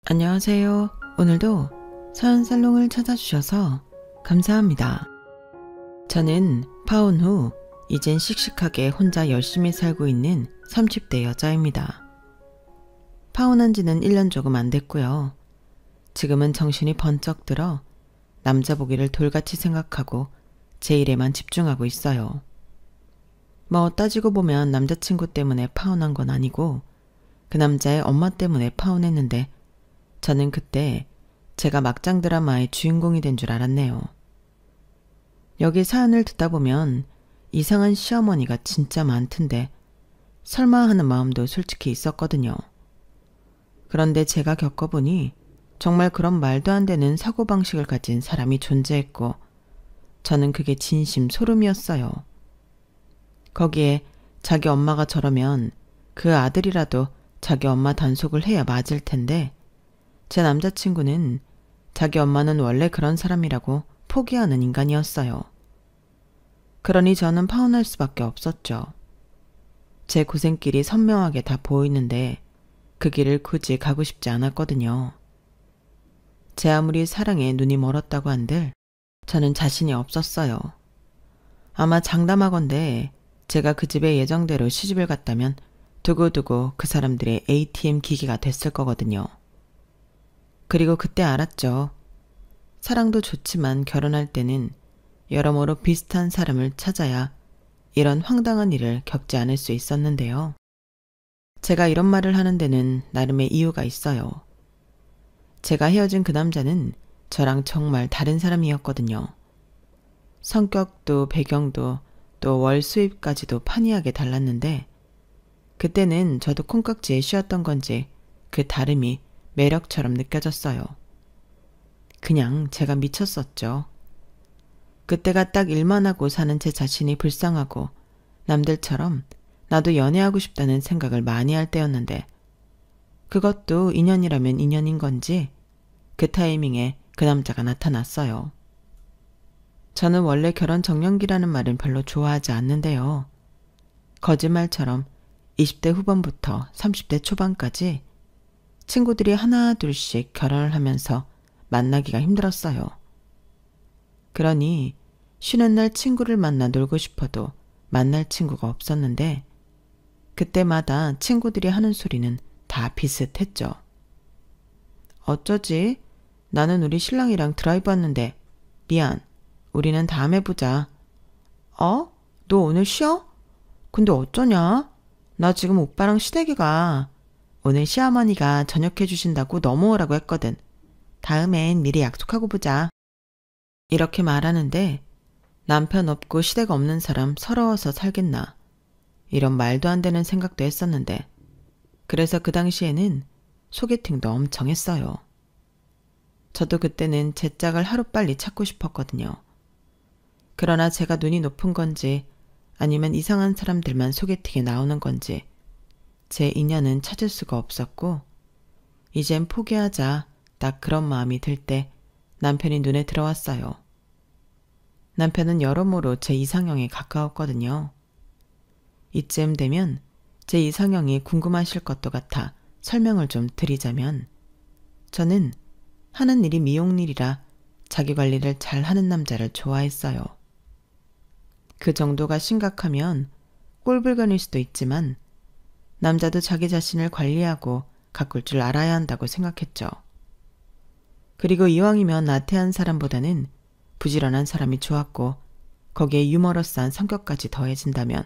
안녕하세요. 오늘도 사연살롱을 찾아주셔서 감사합니다. 저는 파혼 후 이젠 씩씩하게 혼자 열심히 살고 있는 30대 여자입니다. 파혼한 지는 1년 조금 안 됐고요. 지금은 정신이 번쩍 들어 남자 보기를 돌같이 생각하고 제 일에만 집중하고 있어요. 뭐 따지고 보면 남자친구 때문에 파혼한 건 아니고 그 남자의 엄마 때문에 파혼했는데 저는 그때 제가 막장 드라마의 주인공이 된 줄 알았네요. 여기 사연을 듣다 보면 이상한 시어머니가 진짜 많던데 설마 하는 마음도 솔직히 있었거든요. 그런데 제가 겪어보니 정말 그런 말도 안 되는 사고방식을 가진 사람이 존재했고 저는 그게 진심 소름이었어요. 거기에 자기 엄마가 저러면 그 아들이라도 자기 엄마 단속을 해야 맞을 텐데 제 남자친구는 자기 엄마는 원래 그런 사람이라고 포기하는 인간이었어요. 그러니 저는 파혼할 수밖에 없었죠. 제 고생길이 선명하게 다 보이는데 그 길을 굳이 가고 싶지 않았거든요. 제 아무리 사랑에 눈이 멀었다고 한들 저는 자신이 없었어요. 아마 장담하건대 제가 그 집에 예정대로 시집을 갔다면 두고두고 그 사람들의 ATM 기기가 됐을 거거든요. 그리고 그때 알았죠. 사랑도 좋지만 결혼할 때는 여러모로 비슷한 사람을 찾아야 이런 황당한 일을 겪지 않을 수 있었는데요. 제가 이런 말을 하는 데는 나름의 이유가 있어요. 제가 헤어진 그 남자는 저랑 정말 다른 사람이었거든요. 성격도 배경도 또 월 수입까지도 판이하게 달랐는데 그때는 저도 콩깍지에 씌었던 건지 그 다름이 매력처럼 느껴졌어요. 그냥 제가 미쳤었죠. 그때가 딱 일만 하고 사는 제 자신이 불쌍하고 남들처럼 나도 연애하고 싶다는 생각을 많이 할 때였는데 그것도 인연이라면 인연인 건지 그 타이밍에 그 남자가 나타났어요. 저는 원래 결혼 정년기라는 말은 별로 좋아하지 않는데요. 거짓말처럼 20대 후반부터 30대 초반까지 친구들이 하나 둘씩 결혼을 하면서 만나기가 힘들었어요. 그러니 쉬는 날 친구를 만나 놀고 싶어도 만날 친구가 없었는데 그때마다 친구들이 하는 소리는 다 비슷했죠. 어쩌지? 나는 우리 신랑이랑 드라이브 왔는데 미안. 우리는 다음에 보자. 어? 너 오늘 쉬어? 근데 어쩌냐? 나 지금 오빠랑 시댁에 가. 오늘 시어머니가 저녁해 주신다고 넘어오라고 했거든. 다음엔 미리 약속하고 보자. 이렇게 말하는데 남편 없고 시댁 없는 사람 서러워서 살겠나. 이런 말도 안 되는 생각도 했었는데 그래서 그 당시에는 소개팅도 엄청 했어요. 저도 그때는 제 짝을 하루빨리 찾고 싶었거든요. 그러나 제가 눈이 높은 건지 아니면 이상한 사람들만 소개팅에 나오는 건지 제 인연은 찾을 수가 없었고 이젠 포기하자 딱 그런 마음이 들 때 남편이 눈에 들어왔어요. 남편은 여러모로 제 이상형에 가까웠거든요. 이쯤 되면 제 이상형이 궁금하실 것도 같아 설명을 좀 드리자면 저는 하는 일이 미용일이라 자기관리를 잘 하는 남자를 좋아했어요. 그 정도가 심각하면 꼴불견일 수도 있지만 남자도 자기 자신을 관리하고 가꿀 줄 알아야 한다고 생각했죠. 그리고 이왕이면 나태한 사람보다는 부지런한 사람이 좋았고 거기에 유머러스한 성격까지 더해진다면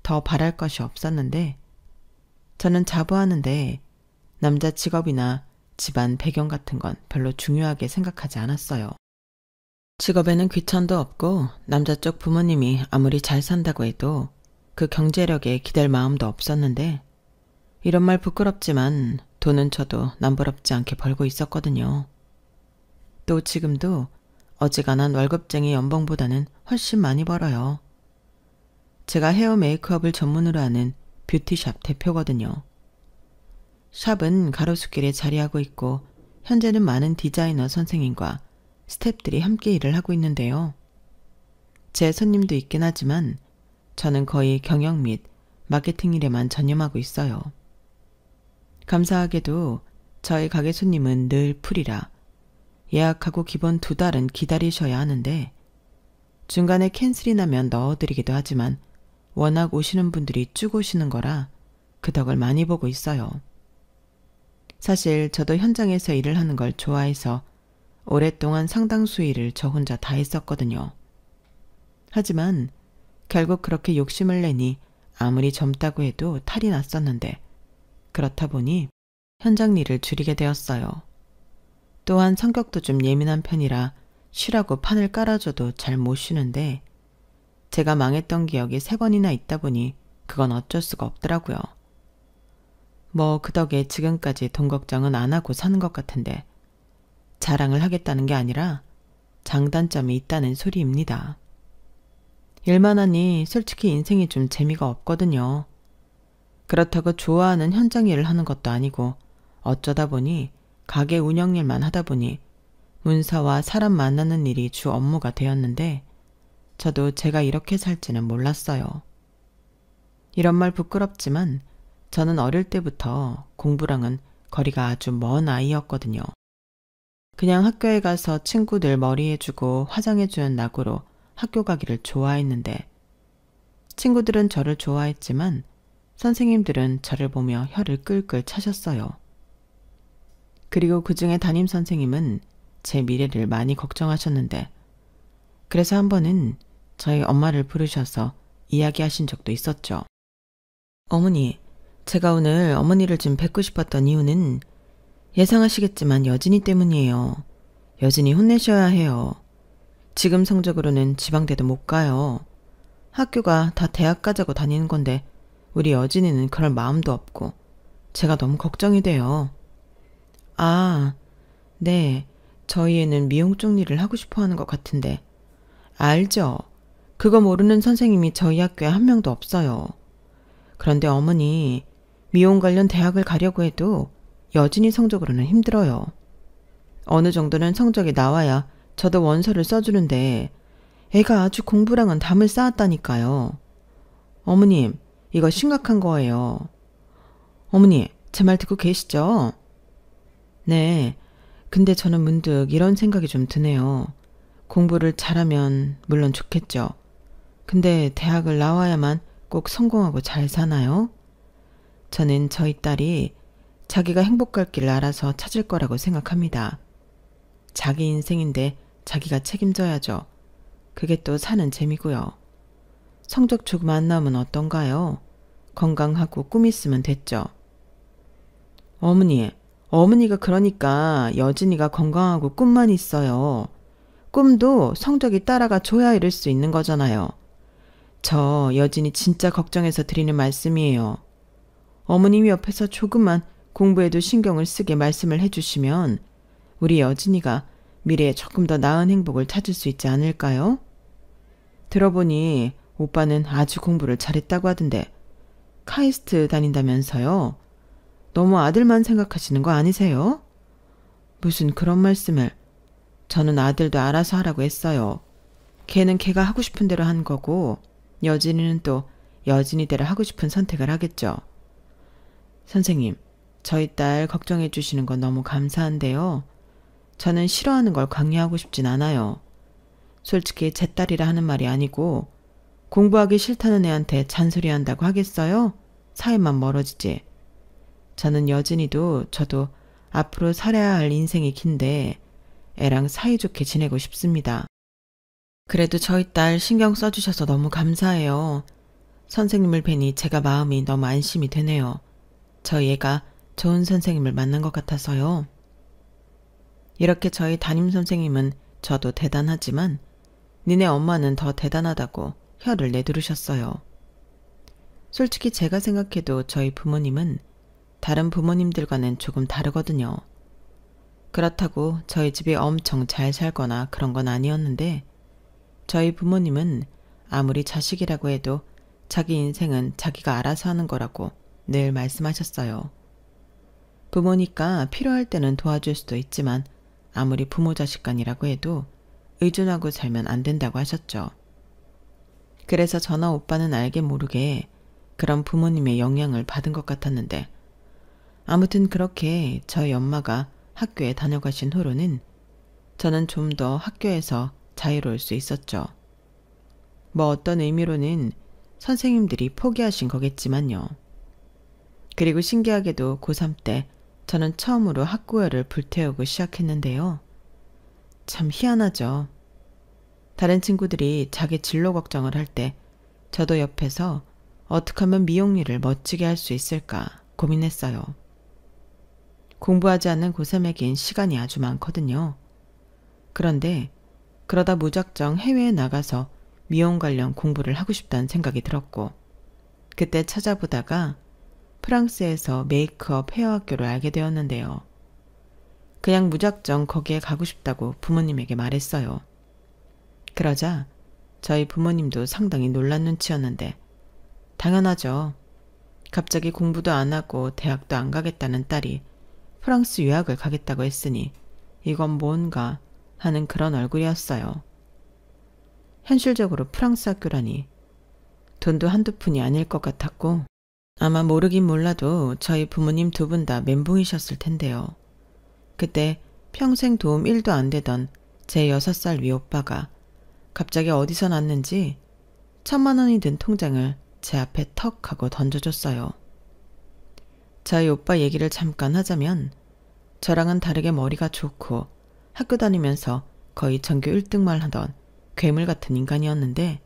더 바랄 것이 없었는데 저는 자부하는데 남자 직업이나 집안 배경 같은 건 별로 중요하게 생각하지 않았어요. 직업에는 귀천도 없고 남자 쪽 부모님이 아무리 잘 산다고 해도 그 경제력에 기댈 마음도 없었는데 이런 말 부끄럽지만 돈은 저도 남부럽지 않게 벌고 있었거든요. 또 지금도 어지간한 월급쟁이 연봉보다는 훨씬 많이 벌어요. 제가 헤어 메이크업을 전문으로 하는 뷰티샵 대표거든요. 샵은 가로수길에 자리하고 있고 현재는 많은 디자이너 선생님과 스태프들이 함께 일을 하고 있는데요. 제 손님도 있긴 하지만 저는 거의 경영 및 마케팅 일에만 전념하고 있어요. 감사하게도 저희 가게 손님은 늘 풀이라 예약하고 기본 2달은 기다리셔야 하는데 중간에 캔슬이 나면 넣어드리기도 하지만 워낙 오시는 분들이 쭉 오시는 거라 그 덕을 많이 보고 있어요. 사실 저도 현장에서 일을 하는 걸 좋아해서 오랫동안 상당수 일을 저 혼자 다 했었거든요. 하지만 결국 그렇게 욕심을 내니 아무리 젊다고 해도 탈이 났었는데 그렇다 보니 현장 일을 줄이게 되었어요. 또한 성격도 좀 예민한 편이라 쉬라고 판을 깔아줘도 잘 못 쉬는데 제가 망했던 기억이 3번이나 있다 보니 그건 어쩔 수가 없더라고요. 뭐 그 덕에 지금까지 돈 걱정은 안 하고 사는 것 같은데 자랑을 하겠다는 게 아니라 장단점이 있다는 소리입니다. 일만 하니 솔직히 인생이 좀 재미가 없거든요. 그렇다고 좋아하는 현장 일을 하는 것도 아니고 어쩌다 보니 가게 운영 일만 하다 보니 문사와 사람 만나는 일이 주 업무가 되었는데 저도 제가 이렇게 살지는 몰랐어요. 이런 말 부끄럽지만 저는 어릴 때부터 공부랑은 거리가 아주 먼 아이였거든요. 그냥 학교에 가서 친구들 머리해주고 화장해주는 낙으로 학교 가기를 좋아했는데 친구들은 저를 좋아했지만 선생님들은 저를 보며 혀를 끌끌 차셨어요. 그리고 그중에 담임선생님은 제 미래를 많이 걱정하셨는데 그래서 한 번은 저희 엄마를 부르셔서 이야기하신 적도 있었죠. 어머니, 제가 오늘 어머니를 좀 뵙고 싶었던 이유는 예상하시겠지만 여진이 때문이에요. 여진이 혼내셔야 해요. 지금 성적으로는 지방대도 못 가요. 학교가 다 대학 가자고 다니는 건데 우리 여진이는 그럴 마음도 없고 제가 너무 걱정이 돼요. 아, 네. 저희 애는 미용 쪽 일을 하고 싶어 하는 것 같은데. 알죠? 그거 모르는 선생님이 저희 학교에 한 명도 없어요. 그런데 어머니, 미용 관련 대학을 가려고 해도 여진이 성적으로는 힘들어요. 어느 정도는 성적이 나와야 저도 원서를 써주는데 애가 아주 공부랑은 담을 쌓았다니까요. 어머님, 이거 심각한 거예요. 어머니, 제 말 듣고 계시죠? 네, 근데 저는 문득 이런 생각이 좀 드네요. 공부를 잘하면 물론 좋겠죠. 근데 대학을 나와야만 꼭 성공하고 잘 사나요? 저는 저희 딸이 자기가 행복할 길을 알아서 찾을 거라고 생각합니다. 자기 인생인데 자기가 책임져야죠. 그게 또 사는 재미고요. 성적 조금 안 나오면 어떤가요? 건강하고 꿈 있으면 됐죠. 어머니가 그러니까 여진이가 건강하고 꿈만 있어요. 꿈도 성적이 따라가 줘야 이룰 수 있는 거잖아요. 저 여진이 진짜 걱정해서 드리는 말씀이에요. 어머님이 옆에서 조금만 공부에도 신경을 쓰게 말씀을 해주시면 우리 여진이가 미래에 조금 더 나은 행복을 찾을 수 있지 않을까요? 들어보니 오빠는 아주 공부를 잘했다고 하던데 카이스트 다닌다면서요? 너무 아들만 생각하시는 거 아니세요? 무슨 그런 말씀을. 저는 아들도 알아서 하라고 했어요. 걔는 걔가 하고 싶은 대로 한 거고 여진이는 또 여진이대로 하고 싶은 선택을 하겠죠. 선생님, 저희 딸 걱정해 주시는 건 너무 감사한데요. 저는 싫어하는 걸 강요하고 싶진 않아요. 솔직히 제 딸이라 하는 말이 아니고 공부하기 싫다는 애한테 잔소리한다고 하겠어요? 사이만 멀어지지. 저는 여진이도 저도 앞으로 살아야 할 인생이 긴데 애랑 사이좋게 지내고 싶습니다. 그래도 저희 딸 신경 써주셔서 너무 감사해요. 선생님을 뵈니 제가 마음이 너무 안심이 되네요. 저희 애가 좋은 선생님을 만난 것 같아서요. 이렇게 저희 담임선생님은 저도 대단하지만 니네 엄마는 더 대단하다고 혀를 내두르셨어요. 솔직히 제가 생각해도 저희 부모님은 다른 부모님들과는 조금 다르거든요. 그렇다고 저희 집이 엄청 잘 살거나 그런 건 아니었는데 저희 부모님은 아무리 자식이라고 해도 자기 인생은 자기가 알아서 하는 거라고 늘 말씀하셨어요. 부모니까 필요할 때는 도와줄 수도 있지만 아무리 부모 자식 간이라고 해도 의존하고 살면 안 된다고 하셨죠. 그래서 저나 오빠는 알게 모르게 그런 부모님의 영향을 받은 것 같았는데 아무튼 그렇게 저희 엄마가 학교에 다녀가신 후로는 저는 좀 더 학교에서 자유로울 수 있었죠. 뭐 어떤 의미로는 선생님들이 포기하신 거겠지만요. 그리고 신기하게도 고3 때 저는 처음으로 학구열을 불태우고 시작했는데요. 참 희한하죠. 다른 친구들이 자기 진로 걱정을 할 때 저도 옆에서 어떻게 하면 미용일을 멋지게 할 수 있을까 고민했어요. 공부하지 않는 고3에겐 시간이 아주 많거든요. 그런데 그러다 무작정 해외에 나가서 미용 관련 공부를 하고 싶다는 생각이 들었고, 그때 찾아보다가 프랑스에서 메이크업 헤어 학교를 알게 되었는데요. 그냥 무작정 거기에 가고 싶다고 부모님에게 말했어요. 그러자 저희 부모님도 상당히 놀란 눈치였는데, 당연하죠. 갑자기 공부도 안 하고 대학도 안 가겠다는 딸이 프랑스 유학을 가겠다고 했으니 이건 뭔가 하는 그런 얼굴이었어요. 현실적으로 프랑스 학교라니 돈도 한두 푼이 아닐 것 같았고, 아마 모르긴 몰라도 저희 부모님 두 분 다 멘붕이셨을 텐데요. 그때 평생 도움 1도 안 되던 제 6살 위 오빠가 갑자기 어디서 났는지 1,000만 원이 든 통장을 제 앞에 턱 하고 던져줬어요. 저희 오빠 얘기를 잠깐 하자면, 저랑은 다르게 머리가 좋고 학교 다니면서 거의 전교 1등만 하던 괴물 같은 인간이었는데,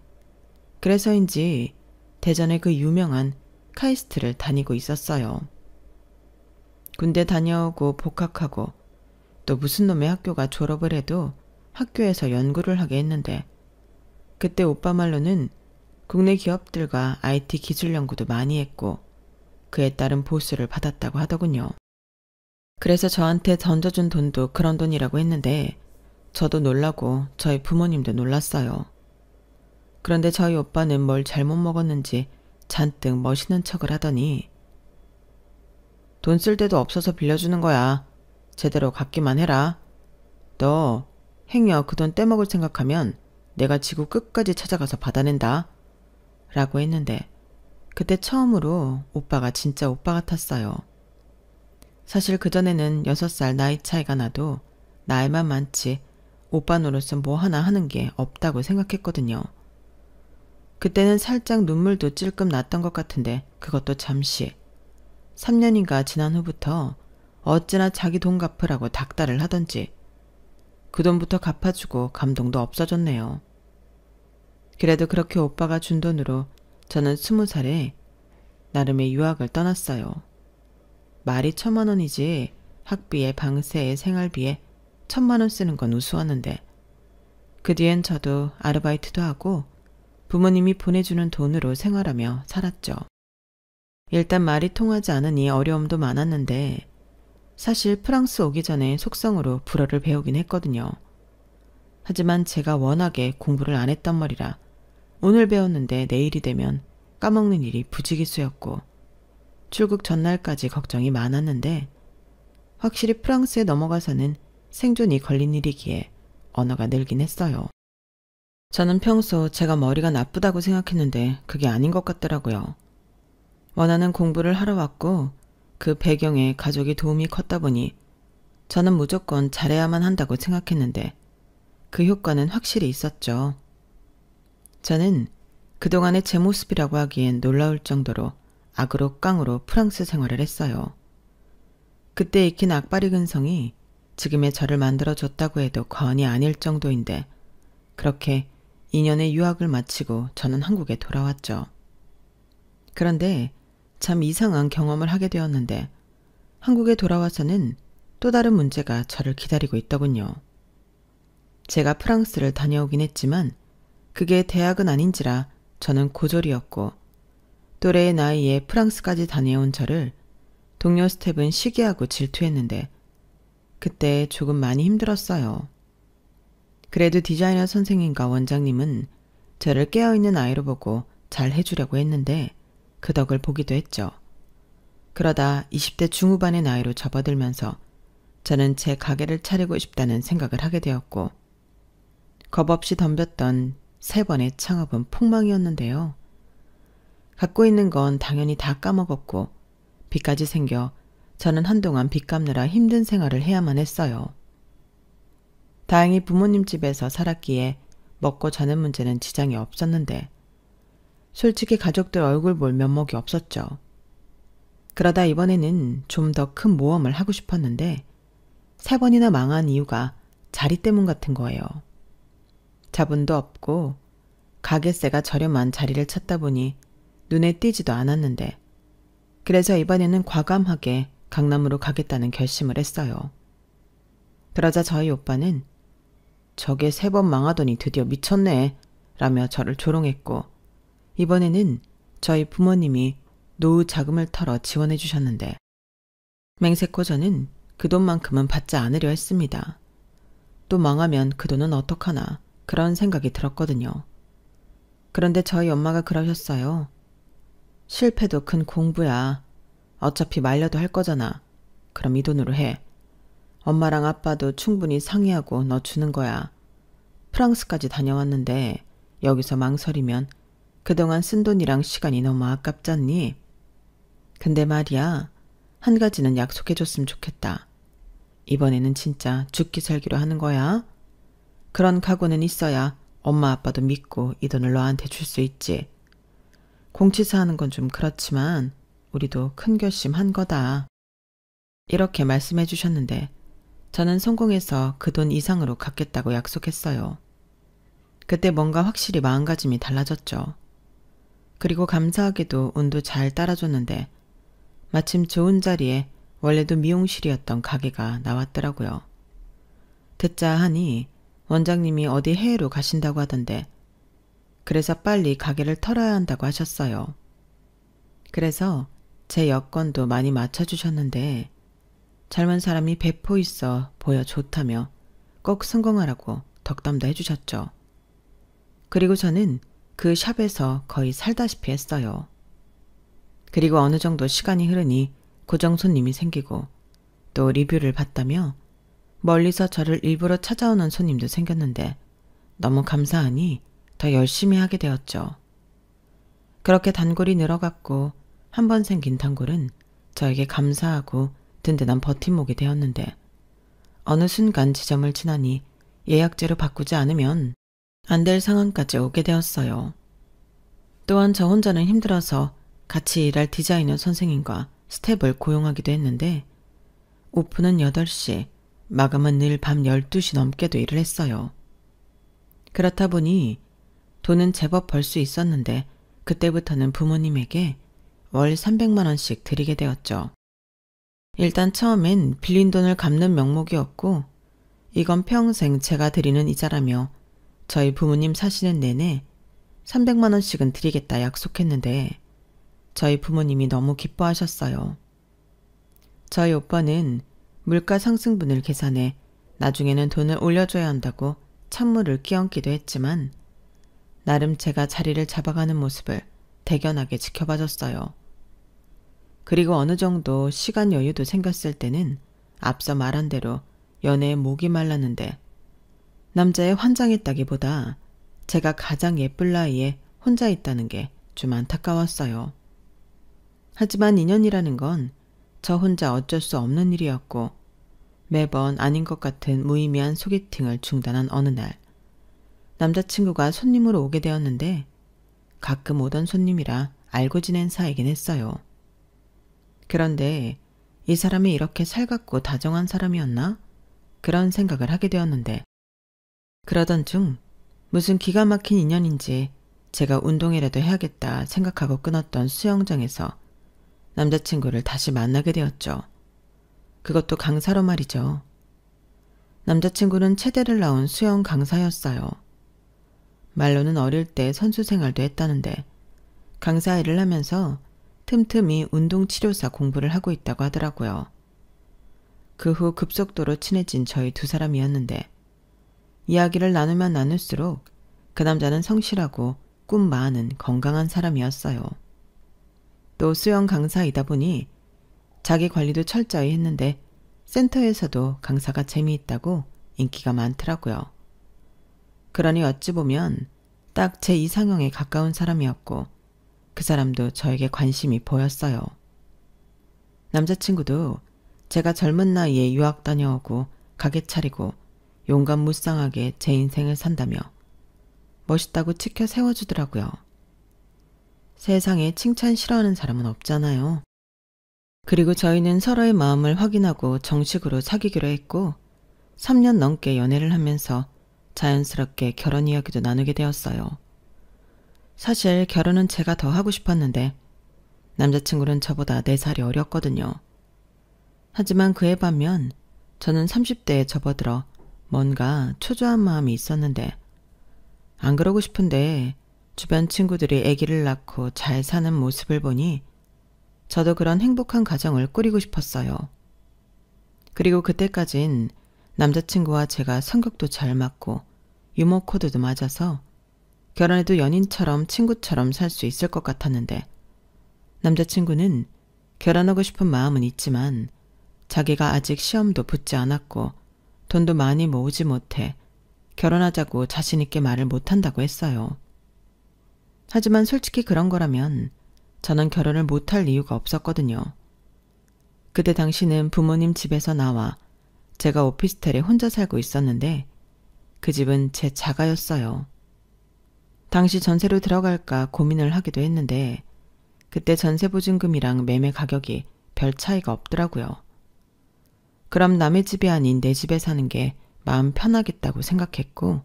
그래서인지 대전의 그 유명한 카이스트를 다니고 있었어요. 군대 다녀오고 복학하고 또 무슨 놈의 학교가 졸업을 해도 학교에서 연구를 하게 했는데, 그때 오빠 말로는 국내 기업들과 IT 기술 연구도 많이 했고 그에 따른 보수를 받았다고 하더군요. 그래서 저한테 던져준 돈도 그런 돈이라고 했는데 저도 놀라고 저희 부모님도 놀랐어요. 그런데 저희 오빠는 뭘 잘못 먹었는지 잔뜩 멋있는 척을 하더니, 돈 쓸 데도 없어서 빌려주는 거야. 제대로 갚기만 해라. 너 행여 그 돈 떼먹을 생각하면 내가 지구 끝까지 찾아가서 받아낸다. 라고 했는데, 그때 처음으로 오빠가 진짜 오빠 같았어요. 사실 그전에는 6살 나이 차이가 나도 나이만 많지 오빠 노릇은 뭐 하나 하는 게 없다고 생각했거든요. 그때는 살짝 눈물도 찔끔 났던 것 같은데 그것도 잠시. 3년인가 지난 후부터 어찌나 자기 돈 갚으라고 닥달을 하던지 그 돈부터 갚아주고 감동도 없어졌네요. 그래도 그렇게 오빠가 준 돈으로 저는 20살에 나름의 유학을 떠났어요. 말이 1,000만 원이지 학비에 방세에 생활비에 1,000만 원 쓰는 건 우스웠는데, 그 뒤엔 저도 아르바이트도 하고 부모님이 보내주는 돈으로 생활하며 살았죠. 일단 말이 통하지 않으니 어려움도 많았는데, 사실 프랑스 오기 전에 속성으로 불어를 배우긴 했거든요. 하지만 제가 워낙에 공부를 안 했단 말이라 오늘 배웠는데 내일이 되면 까먹는 일이 부지기수였고 출국 전날까지 걱정이 많았는데, 확실히 프랑스에 넘어가서는 생존이 걸린 일이기에 언어가 늘긴 했어요. 저는 평소 제가 머리가 나쁘다고 생각했는데 그게 아닌 것 같더라고요. 원하는 공부를 하러 왔고 그 배경에 가족이 도움이 컸다 보니 저는 무조건 잘해야만 한다고 생각했는데 그 효과는 확실히 있었죠. 저는 그동안의 제 모습이라고 하기엔 놀라울 정도로 악으로 깡으로 프랑스 생활을 했어요. 그때 익힌 악바리 근성이 지금의 저를 만들어줬다고 해도 과언이 아닐 정도인데, 그렇게 2년의 유학을 마치고 저는 한국에 돌아왔죠. 그런데 참 이상한 경험을 하게 되었는데, 한국에 돌아와서는 또 다른 문제가 저를 기다리고 있더군요. 제가 프랑스를 다녀오긴 했지만 그게 대학은 아닌지라 저는 고졸이었고, 또래의 나이에 프랑스까지 다녀온 저를 동료 스텝은 시기하고 질투했는데 그때 조금 많이 힘들었어요. 그래도 디자이너 선생님과 원장님은 저를 깨어있는 아이로 보고 잘 해주려고 했는데 그 덕을 보기도 했죠. 그러다 20대 중후반의 나이로 접어들면서 저는 제 가게를 차리고 싶다는 생각을 하게 되었고, 겁없이 덤볐던 3번의 창업은 폭망이었는데요. 갖고 있는 건 당연히 다 까먹었고 빚까지 생겨 저는 한동안 빚 갚느라 힘든 생활을 해야만 했어요. 다행히 부모님 집에서 살았기에 먹고 자는 문제는 지장이 없었는데 솔직히 가족들 얼굴 볼 면목이 없었죠. 그러다 이번에는 좀 더 큰 모험을 하고 싶었는데 3번이나 망한 이유가 자리 때문 같은 거예요. 자본도 없고 가게세가 저렴한 자리를 찾다 보니 눈에 띄지도 않았는데 그래서 이번에는 과감하게 강남으로 가겠다는 결심을 했어요. 그러자 저희 오빠는 저게 3번 망하더니 드디어 미쳤네 라며 저를 조롱했고 이번에는 저희 부모님이 노후 자금을 털어 지원해 주셨는데 맹세코 저는 그 돈만큼은 받지 않으려 했습니다. 또 망하면 그 돈은 어떡하나 그런 생각이 들었거든요. 그런데 저희 엄마가 그러셨어요. 실패도 큰 공부야. 어차피 말려도 할 거잖아. 그럼 이 돈으로 해. 엄마랑 아빠도 충분히 상의하고 너 주는 거야. 프랑스까지 다녀왔는데 여기서 망설이면 그동안 쓴 돈이랑 시간이 너무 아깝잖니? 근데 말이야, 한 가지는 약속해줬으면 좋겠다. 이번에는 진짜 죽기 살기로 하는 거야. 그런 각오는 있어야 엄마 아빠도 믿고 이 돈을 너한테 줄 수 있지. 공치사 하는 건 좀 그렇지만 우리도 큰 결심 한 거다. 이렇게 말씀해 주셨는데 저는 성공해서 그 돈 이상으로 갚겠다고 약속했어요. 그때 뭔가 확실히 마음가짐이 달라졌죠. 그리고 감사하게도 운도 잘 따라줬는데 마침 좋은 자리에 원래도 미용실이었던 가게가 나왔더라고요. 듣자 하니 원장님이 어디 해외로 가신다고 하던데 그래서 빨리 가게를 털어야 한다고 하셨어요. 그래서 제 여건도 많이 맞춰주셨는데 젊은 사람이 배포 있어 보여 좋다며 꼭 성공하라고 덕담도 해주셨죠. 그리고 저는 그 샵에서 거의 살다시피 했어요. 그리고 어느 정도 시간이 흐르니 고정 손님이 생기고 또 리뷰를 봤다며 멀리서 저를 일부러 찾아오는 손님도 생겼는데 너무 감사하니 더 열심히 하게 되었죠. 그렇게 단골이 늘어갔고 한 번 생긴 단골은 저에게 감사하고 든든한 버팀목이 되었는데 어느 순간 지점을 지나니 예약제로 바꾸지 않으면 안 될 상황까지 오게 되었어요. 또한 저 혼자는 힘들어서 같이 일할 디자이너 선생님과 스텝을 고용하기도 했는데 오픈은 8시, 마감은 늘 밤 12시 넘게도 일을 했어요. 그렇다 보니 돈은 제법 벌 수 있었는데 그때부터는 부모님에게 월 300만 원씩 드리게 되었죠. 일단 처음엔 빌린 돈을 갚는 명목이었고 이건 평생 제가 드리는 이자라며 저희 부모님 사시는 내내 300만 원씩은 드리겠다 약속했는데 저희 부모님이 너무 기뻐하셨어요. 저희 오빠는 물가 상승분을 계산해 나중에는 돈을 올려줘야 한다고 찬물을 끼얹기도 했지만 나름 제가 자리를 잡아가는 모습을 대견하게 지켜봐줬어요. 그리고 어느 정도 시간 여유도 생겼을 때는 앞서 말한 대로 연애에 목이 말랐는데 남자에 환장했다기보다 제가 가장 예쁠 나이에 혼자 있다는 게 좀 안타까웠어요. 하지만 인연이라는 건 저 혼자 어쩔 수 없는 일이었고 매번 아닌 것 같은 무의미한 소개팅을 중단한 어느 날 남자친구가 손님으로 오게 되었는데 가끔 오던 손님이라 알고 지낸 사이긴 했어요. 그런데 이 사람이 이렇게 살갑고 다정한 사람이었나? 그런 생각을 하게 되었는데 그러던 중 무슨 기가 막힌 인연인지 제가 운동이라도 해야겠다 생각하고 끊었던 수영장에서 남자친구를 다시 만나게 되었죠. 그것도 강사로 말이죠. 남자친구는 체대를 나온 수영 강사였어요. 말로는 어릴 때 선수 생활도 했다는데 강사 일을 하면서 틈틈이 운동치료사 공부를 하고 있다고 하더라고요. 그 후 급속도로 친해진 저희 두 사람이었는데 이야기를 나누면 나눌수록 그 남자는 성실하고 꿈 많은 건강한 사람이었어요. 또 수영 강사이다 보니 자기 관리도 철저히 했는데 센터에서도 강사가 재미있다고 인기가 많더라고요. 그러니 어찌 보면 딱 제 이상형에 가까운 사람이었고 그 사람도 저에게 관심이 보였어요. 남자친구도 제가 젊은 나이에 유학 다녀오고 가게 차리고 용감무쌍하게 제 인생을 산다며 멋있다고 치켜 세워주더라고요. 세상에 칭찬 싫어하는 사람은 없잖아요. 그리고 저희는 서로의 마음을 확인하고 정식으로 사귀기로 했고 3년 넘게 연애를 하면서 자연스럽게 결혼 이야기도 나누게 되었어요. 사실 결혼은 제가 더 하고 싶었는데 남자친구는 저보다 4살이 어렸거든요. 하지만 그에 반면 저는 30대에 접어들어 뭔가 초조한 마음이 있었는데 안 그러고 싶은데 주변 친구들이 아기를 낳고 잘 사는 모습을 보니 저도 그런 행복한 가정을 꾸리고 싶었어요. 그리고 그때까진 남자친구와 제가 성격도 잘 맞고 유머 코드도 맞아서 결혼해도 연인처럼 친구처럼 살 수 있을 것 같았는데 남자친구는 결혼하고 싶은 마음은 있지만 자기가 아직 시험도 붙지 않았고 돈도 많이 모으지 못해 결혼하자고 자신 있게 말을 못한다고 했어요. 하지만 솔직히 그런 거라면 저는 결혼을 못할 이유가 없었거든요. 그때 당시는 부모님 집에서 나와 제가 오피스텔에 혼자 살고 있었는데 그 집은 제 자가였어요. 당시 전세로 들어갈까 고민을 하기도 했는데 그때 전세 보증금이랑 매매 가격이 별 차이가 없더라고요. 그럼 남의 집이 아닌 내 집에 사는 게 마음 편하겠다고 생각했고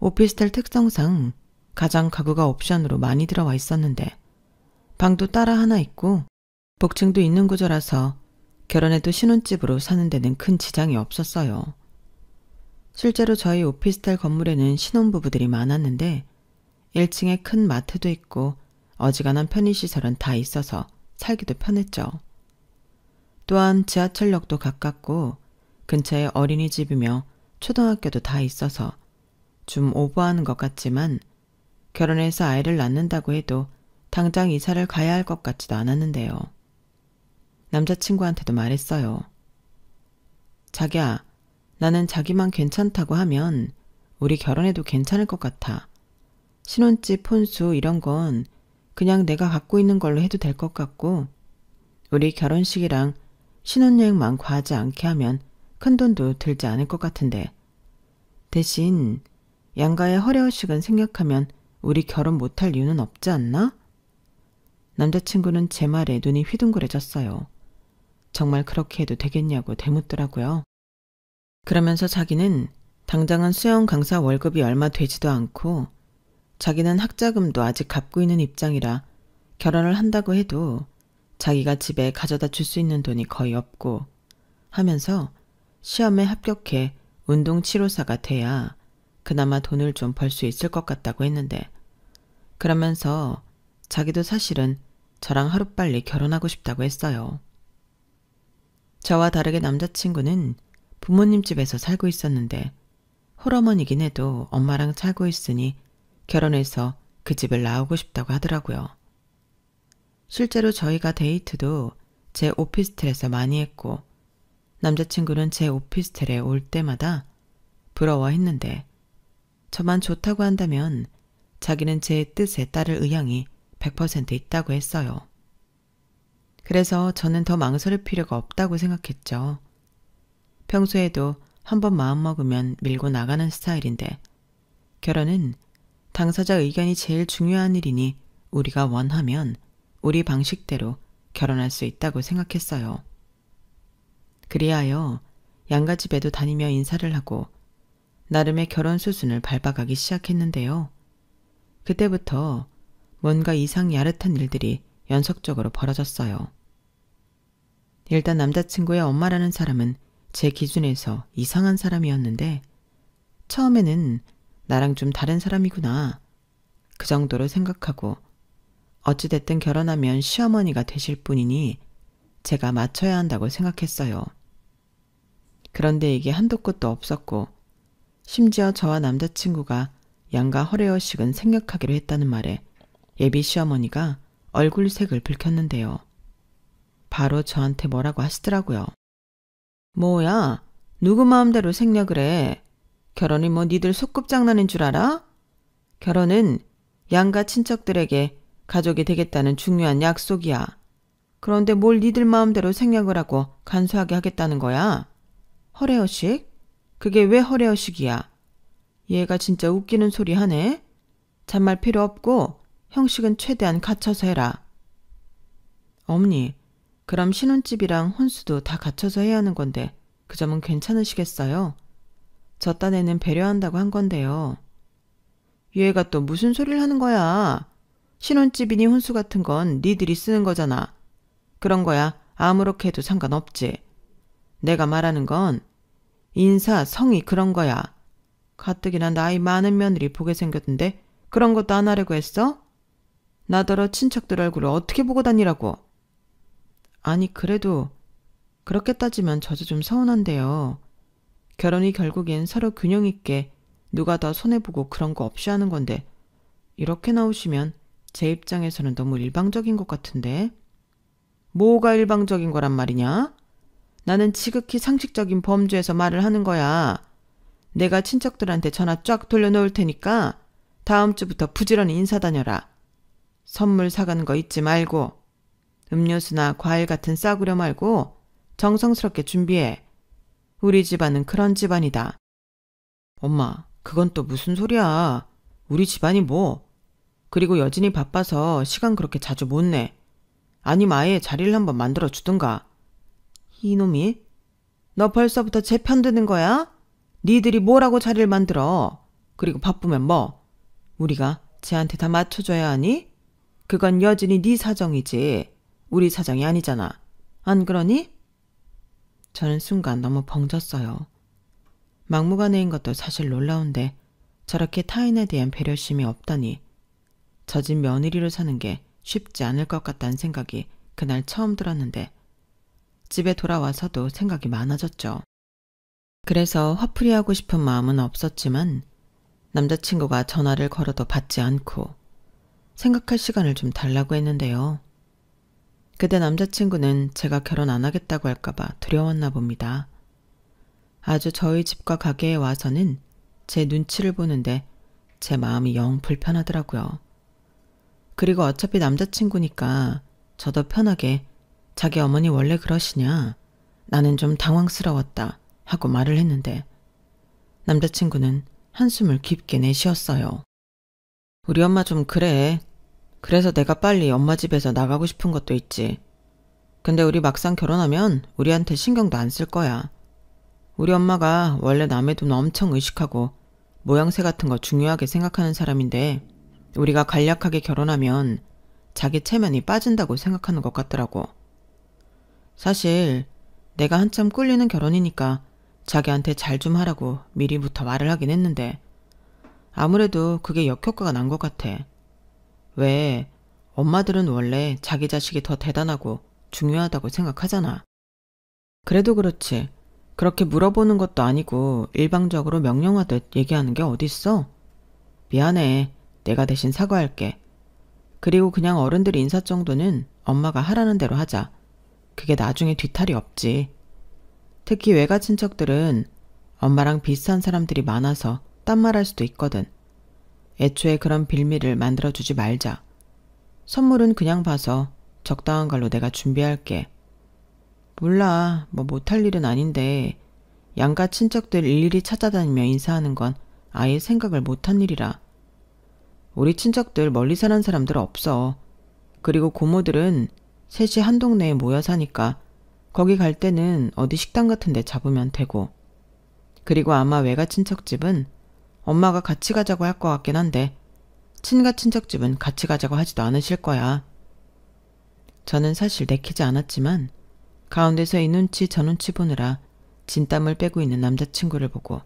오피스텔 특성상 가장 가구가 옵션으로 많이 들어와 있었는데 방도 따라 하나 있고 복층도 있는 구조라서 결혼해도 신혼집으로 사는 데는 큰 지장이 없었어요. 실제로 저희 오피스텔 건물에는 신혼부부들이 많았는데 1층에 큰 마트도 있고 어지간한 편의시설은 다 있어서 살기도 편했죠. 또한 지하철역도 가깝고 근처에 어린이집이며 초등학교도 다 있어서 좀 오버하는 것 같지만 결혼해서 아이를 낳는다고 해도 당장 이사를 가야 할 것 같지도 않았는데요. 남자친구한테도 말했어요. 자기야, 나는 자기만 괜찮다고 하면 우리 결혼해도 괜찮을 것 같아. 신혼집, 혼수 이런 건 그냥 내가 갖고 있는 걸로 해도 될 것 같고 우리 결혼식이랑 신혼여행만 과하지 않게 하면 큰돈도 들지 않을 것 같은데 대신 양가의 허례허식은 생략하면 우리 결혼 못할 이유는 없지 않나? 남자친구는 제 말에 눈이 휘둥그레졌어요. 정말 그렇게 해도 되겠냐고 되묻더라고요. 그러면서 자기는 당장은 수영 강사 월급이 얼마 되지도 않고 자기는 학자금도 아직 갚고 있는 입장이라 결혼을 한다고 해도 자기가 집에 가져다 줄 수 있는 돈이 거의 없고 하면서 시험에 합격해 운동치료사가 돼야 그나마 돈을 좀 벌 수 있을 것 같다고 했는데 그러면서 자기도 사실은 저랑 하루빨리 결혼하고 싶다고 했어요. 저와 다르게 남자친구는 부모님 집에서 살고 있었는데 홀어머니긴 해도 엄마랑 살고 있으니 결혼해서 그 집을 나오고 싶다고 하더라고요. 실제로 저희가 데이트도 제 오피스텔에서 많이 했고 남자친구는 제 오피스텔에 올 때마다 부러워했는데 저만 좋다고 한다면 자기는 제 뜻에 따를 의향이 100% 있다고 했어요. 그래서 저는 더 망설일 필요가 없다고 생각했죠. 평소에도 한번 마음먹으면 밀고 나가는 스타일인데 결혼은 당사자 의견이 제일 중요한 일이니 우리가 원하면 우리 방식대로 결혼할 수 있다고 생각했어요. 그리하여 양가 집에도 다니며 인사를 하고 나름의 결혼 수순을 밟아가기 시작했는데요. 그때부터 뭔가 이상 야릇한 일들이 연속적으로 벌어졌어요. 일단 남자친구의 엄마라는 사람은 제 기준에서 이상한 사람이었는데 처음에는 나랑 좀 다른 사람이구나 그 정도로 생각하고 어찌됐든 결혼하면 시어머니가 되실 분이니 제가 맞춰야 한다고 생각했어요. 그런데 이게 한도 끝도 없었고 심지어 저와 남자친구가 양가 허례허식은 생략하기로 했다는 말에 예비 시어머니가 얼굴색을 붉혔는데요. 바로 저한테 뭐라고 하시더라고요. 뭐야, 누구 마음대로 생략을 해. 결혼이 뭐 니들 소꿉장난인 줄 알아? 결혼은 양가 친척들에게 가족이 되겠다는 중요한 약속이야. 그런데 뭘 니들 마음대로 생각을 하고 간소하게 하겠다는 거야? 허례허식? 그게 왜 허례허식이야? 얘가 진짜 웃기는 소리 하네? 잔말 필요 없고 형식은 최대한 갖춰서 해라. 어머니, 그럼 신혼집이랑 혼수도 다 갖춰서 해야 하는 건데 그 점은 괜찮으시겠어요? 저 딴에는 배려한다고 한 건데요. 얘가 또 무슨 소리를 하는 거야? 신혼집이니 혼수 같은 건 니들이 쓰는 거잖아. 그런 거야 아무렇게 해도 상관없지. 내가 말하는 건 인사, 성의 그런 거야. 가뜩이나 나이 많은 며느리 보게 생겼는데 그런 것도 안 하려고 했어? 나더러 친척들 얼굴을 어떻게 보고 다니라고. 아니 그래도 그렇게 따지면 저도 좀 서운한데요. 결혼이 결국엔 서로 균형 있게 누가 더 손해보고 그런 거 없이 하는 건데 이렇게 나오시면 제 입장에서는 너무 일방적인 것 같은데. 뭐가 일방적인 거란 말이냐? 나는 지극히 상식적인 범주에서 말을 하는 거야. 내가 친척들한테 전화 쫙 돌려놓을 테니까 다음 주부터 부지런히 인사 다녀라. 선물 사가는 거 잊지 말고 음료수나 과일 같은 싸구려 말고 정성스럽게 준비해. 우리 집안은 그런 집안이다. 엄마, 그건 또 무슨 소리야. 우리 집안이 뭐. 그리고 여진이 바빠서 시간 그렇게 자주 못 내. 아님 아예 자리를 한번 만들어 주든가. 이놈이? 너 벌써부터 제 편 드는 거야? 니들이 뭐라고 자리를 만들어. 그리고 바쁘면 뭐? 우리가 쟤한테 다 맞춰줘야 하니? 그건 여진이 네 사정이지 우리 사정이 아니잖아. 안 그러니? 저는 순간 너무 벙졌어요. 막무가내인 것도 사실 놀라운데 저렇게 타인에 대한 배려심이 없다니. 젖은 며느리로 사는 게 쉽지 않을 것 같다는 생각이 그날 처음 들었는데 집에 돌아와서도 생각이 많아졌죠. 그래서 화풀이하고 싶은 마음은 없었지만 남자친구가 전화를 걸어도 받지 않고 생각할 시간을 좀 달라고 했는데요. 그때 남자친구는 제가 결혼 안 하겠다고 할까봐 두려웠나 봅니다. 아주 저희 집과 가게에 와서는 제 눈치를 보는데 제 마음이 영 불편하더라고요. 그리고 어차피 남자친구니까 저도 편하게 자기 어머니 원래 그러시냐? 나는 좀 당황스러웠다 하고 말을 했는데 남자친구는 한숨을 깊게 내쉬었어요. 우리 엄마 좀 그래. 그래서 내가 빨리 엄마 집에서 나가고 싶은 것도 있지. 근데 우리 막상 결혼하면 우리한테 신경도 안 쓸 거야. 우리 엄마가 원래 남의 돈 엄청 의식하고 모양새 같은 거 중요하게 생각하는 사람인데 우리가 간략하게 결혼하면 자기 체면이 빠진다고 생각하는 것 같더라고. 사실 내가 한참 꿀리는 결혼이니까 자기한테 잘 좀 하라고 미리부터 말을 하긴 했는데 아무래도 그게 역효과가 난 것 같아. 왜 엄마들은 원래 자기 자식이 더 대단하고 중요하다고 생각하잖아. 그래도 그렇지. 그렇게 물어보는 것도 아니고 일방적으로 명령하듯 얘기하는 게 어딨어? 미안해. 내가 대신 사과할게. 그리고 그냥 어른들 인사 정도는 엄마가 하라는 대로 하자. 그게 나중에 뒤탈이 없지. 특히 외가 친척들은 엄마랑 비슷한 사람들이 많아서 딴말할 수도 있거든. 애초에 그런 빌미를 만들어주지 말자. 선물은 그냥 봐서 적당한 걸로 내가 준비할게. 몰라, 뭐 못할 일은 아닌데 양가 친척들 일일이 찾아다니며 인사하는 건 아예 생각을 못한 일이라. 우리 친척들 멀리 사는 사람들 없어. 그리고 고모들은 셋이 한 동네에 모여 사니까 거기 갈 때는 어디 식당 같은 데 잡으면 되고. 그리고 아마 외가 친척집은 엄마가 같이 가자고 할 것 같긴 한데 친가 친척집은 같이 가자고 하지도 않으실 거야. 저는 사실 내키지 않았지만 가운데서 이 눈치 저 눈치 보느라 진땀을 빼고 있는 남자친구를 보고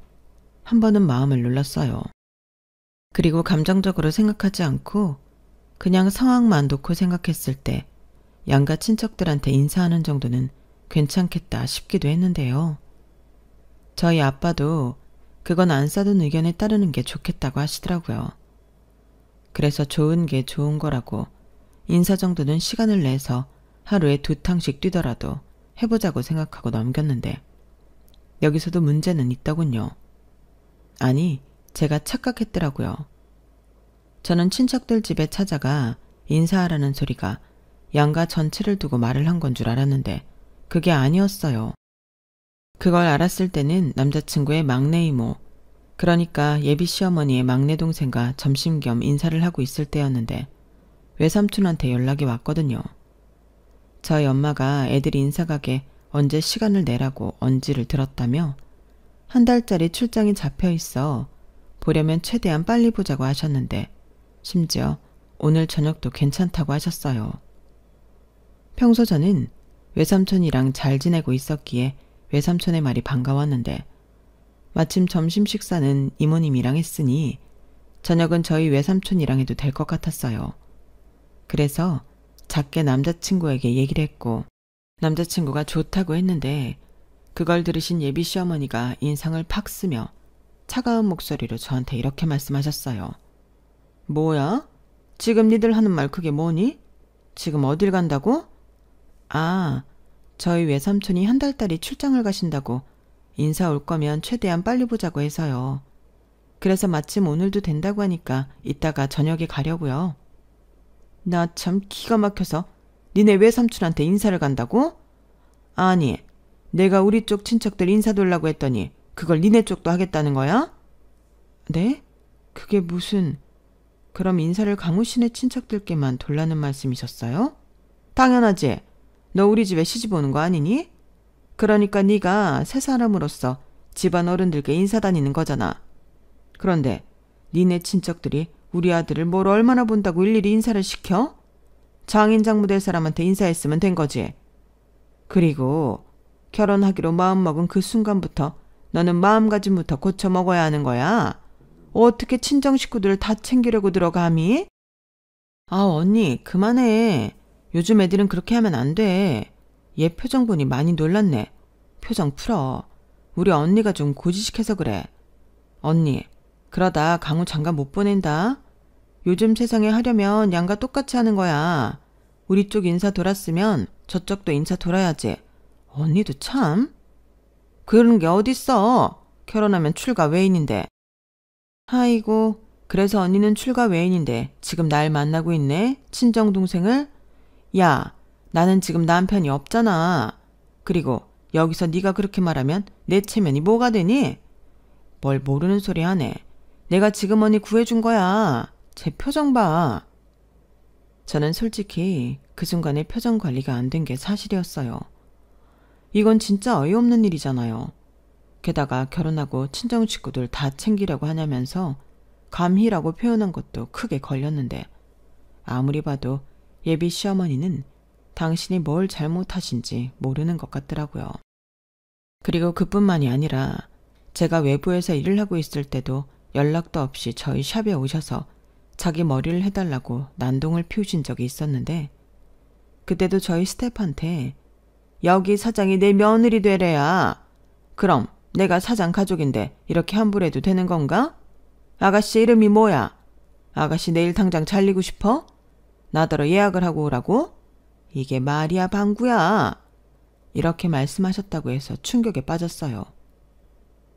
한 번은 마음을 눌렀어요. 그리고 감정적으로 생각하지 않고 그냥 상황만 놓고 생각했을 때 양가 친척들한테 인사하는 정도는 괜찮겠다 싶기도 했는데요. 저희 아빠도 그건 안 싸둔 의견에 따르는 게 좋겠다고 하시더라고요. 그래서 좋은 게 좋은 거라고 인사 정도는 시간을 내서 하루에 2탕씩 뛰더라도 해보자고 생각하고 넘겼는데 여기서도 문제는 있더군요. 아니, 제가 착각했더라고요. 저는 친척들 집에 찾아가 인사하라는 소리가 양가 전체를 두고 말을 한 건 줄 알았는데 그게 아니었어요. 그걸 알았을 때는 남자친구의 막내 이모, 그러니까 예비 시어머니의 막내 동생과 점심 겸 인사를 하고 있을 때였는데 외삼촌한테 연락이 왔거든요. 저희 엄마가 애들 인사 가게 언제 시간을 내라고 언지를 들었다며 한 달짜리 출장이 잡혀 있어 보려면 최대한 빨리 보자고 하셨는데 심지어 오늘 저녁도 괜찮다고 하셨어요. 평소 저는 외삼촌이랑 잘 지내고 있었기에 외삼촌의 말이 반가웠는데 마침 점심 식사는 이모님이랑 했으니 저녁은 저희 외삼촌이랑 해도 될 것 같았어요. 그래서 작게 남자친구에게 얘기를 했고 남자친구가 좋다고 했는데 그걸 들으신 예비 시어머니가 인상을 팍 쓰며 차가운 목소리로 저한테 이렇게 말씀하셨어요. 뭐야? 지금 니들 하는 말 그게 뭐니? 지금 어딜 간다고? 아, 저희 외삼촌이 한 달짜리 출장을 가신다고 인사 올 거면 최대한 빨리 보자고 해서요. 그래서 마침 오늘도 된다고 하니까 이따가 저녁에 가려고요. 나 참 기가 막혀서 니네 외삼촌한테 인사를 간다고? 아니, 내가 우리 쪽 친척들 인사 돌라고 했더니 그걸 니네 쪽도 하겠다는 거야? 네? 그게 무슨... 그럼 인사를 강우 씨네 친척들께만 돌라는 말씀이셨어요? 당연하지. 너 우리 집에 시집 오는 거 아니니? 그러니까 네가 새 사람으로서 집안 어른들께 인사 다니는 거잖아. 그런데 니네 친척들이 우리 아들을 뭘 얼마나 본다고 일일이 인사를 시켜? 장인장모 될 사람한테 인사했으면 된 거지. 그리고 결혼하기로 마음먹은 그 순간부터 너는 마음가짐부터 고쳐 먹어야 하는 거야. 어떻게 친정 식구들을 다 챙기려고 들어감이? 아, 언니 그만해. 요즘 애들은 그렇게 하면 안 돼. 얘 표정 보니 많이 놀랐네. 표정 풀어. 우리 언니가 좀 고지식해서 그래. 언니, 그러다 강우 장가 못 보낸다. 요즘 세상에 하려면 양가 똑같이 하는 거야. 우리 쪽 인사 돌았으면 저쪽도 인사 돌아야지. 언니도 참. 그런 게 어딨어. 결혼하면 출가 외인인데. 아이고, 그래서 언니는 출가 외인인데 지금 날 만나고 있네? 친정동생을? 야, 나는 지금 남편이 없잖아. 그리고 여기서 네가 그렇게 말하면 내 체면이 뭐가 되니? 뭘 모르는 소리 하네. 내가 지금 언니 구해준 거야. 제 표정 봐. 저는 솔직히 그 순간에 표정 관리가 안 된 게 사실이었어요. 이건 진짜 어이없는 일이잖아요. 게다가 결혼하고 친정 식구들 다 챙기려고 하냐면서 감히라고 표현한 것도 크게 걸렸는데 아무리 봐도 예비 시어머니는 당신이 뭘 잘못하신지 모르는 것 같더라고요. 그리고 그뿐만이 아니라 제가 외부에서 일을 하고 있을 때도 연락도 없이 저희 샵에 오셔서 자기 머리를 해달라고 난동을 피우신 적이 있었는데 그때도 저희 스태프한테 여기 사장이 내 며느리 되래야. 그럼 내가 사장 가족인데 이렇게 함부로 해도 되는 건가? 아가씨 이름이 뭐야? 아가씨 내일 당장 잘리고 싶어? 나더러 예약을 하고 오라고? 이게 말이야 방구야. 이렇게 말씀하셨다고 해서 충격에 빠졌어요.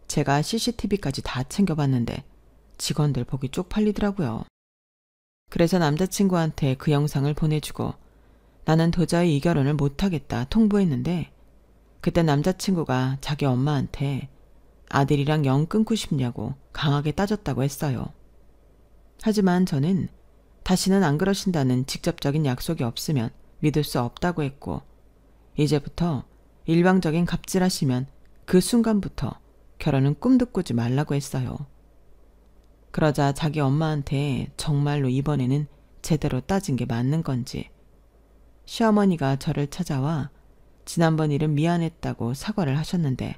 제가 CCTV까지 다 챙겨봤는데 직원들 보기 쪽팔리더라고요. 그래서 남자친구한테 그 영상을 보내주고 나는 도저히 이 결혼을 못하겠다 통보했는데 그때 남자친구가 자기 엄마한테 아들이랑 영 끊고 싶냐고 강하게 따졌다고 했어요. 하지만 저는 다시는 안 그러신다는 직접적인 약속이 없으면 믿을 수 없다고 했고 이제부터 일방적인 갑질하시면 그 순간부터 결혼은 꿈도 꾸지 말라고 했어요. 그러자 자기 엄마한테 정말로 이번에는 제대로 따진 게 맞는 건지 시어머니가 저를 찾아와 지난번 일은 미안했다고 사과를 하셨는데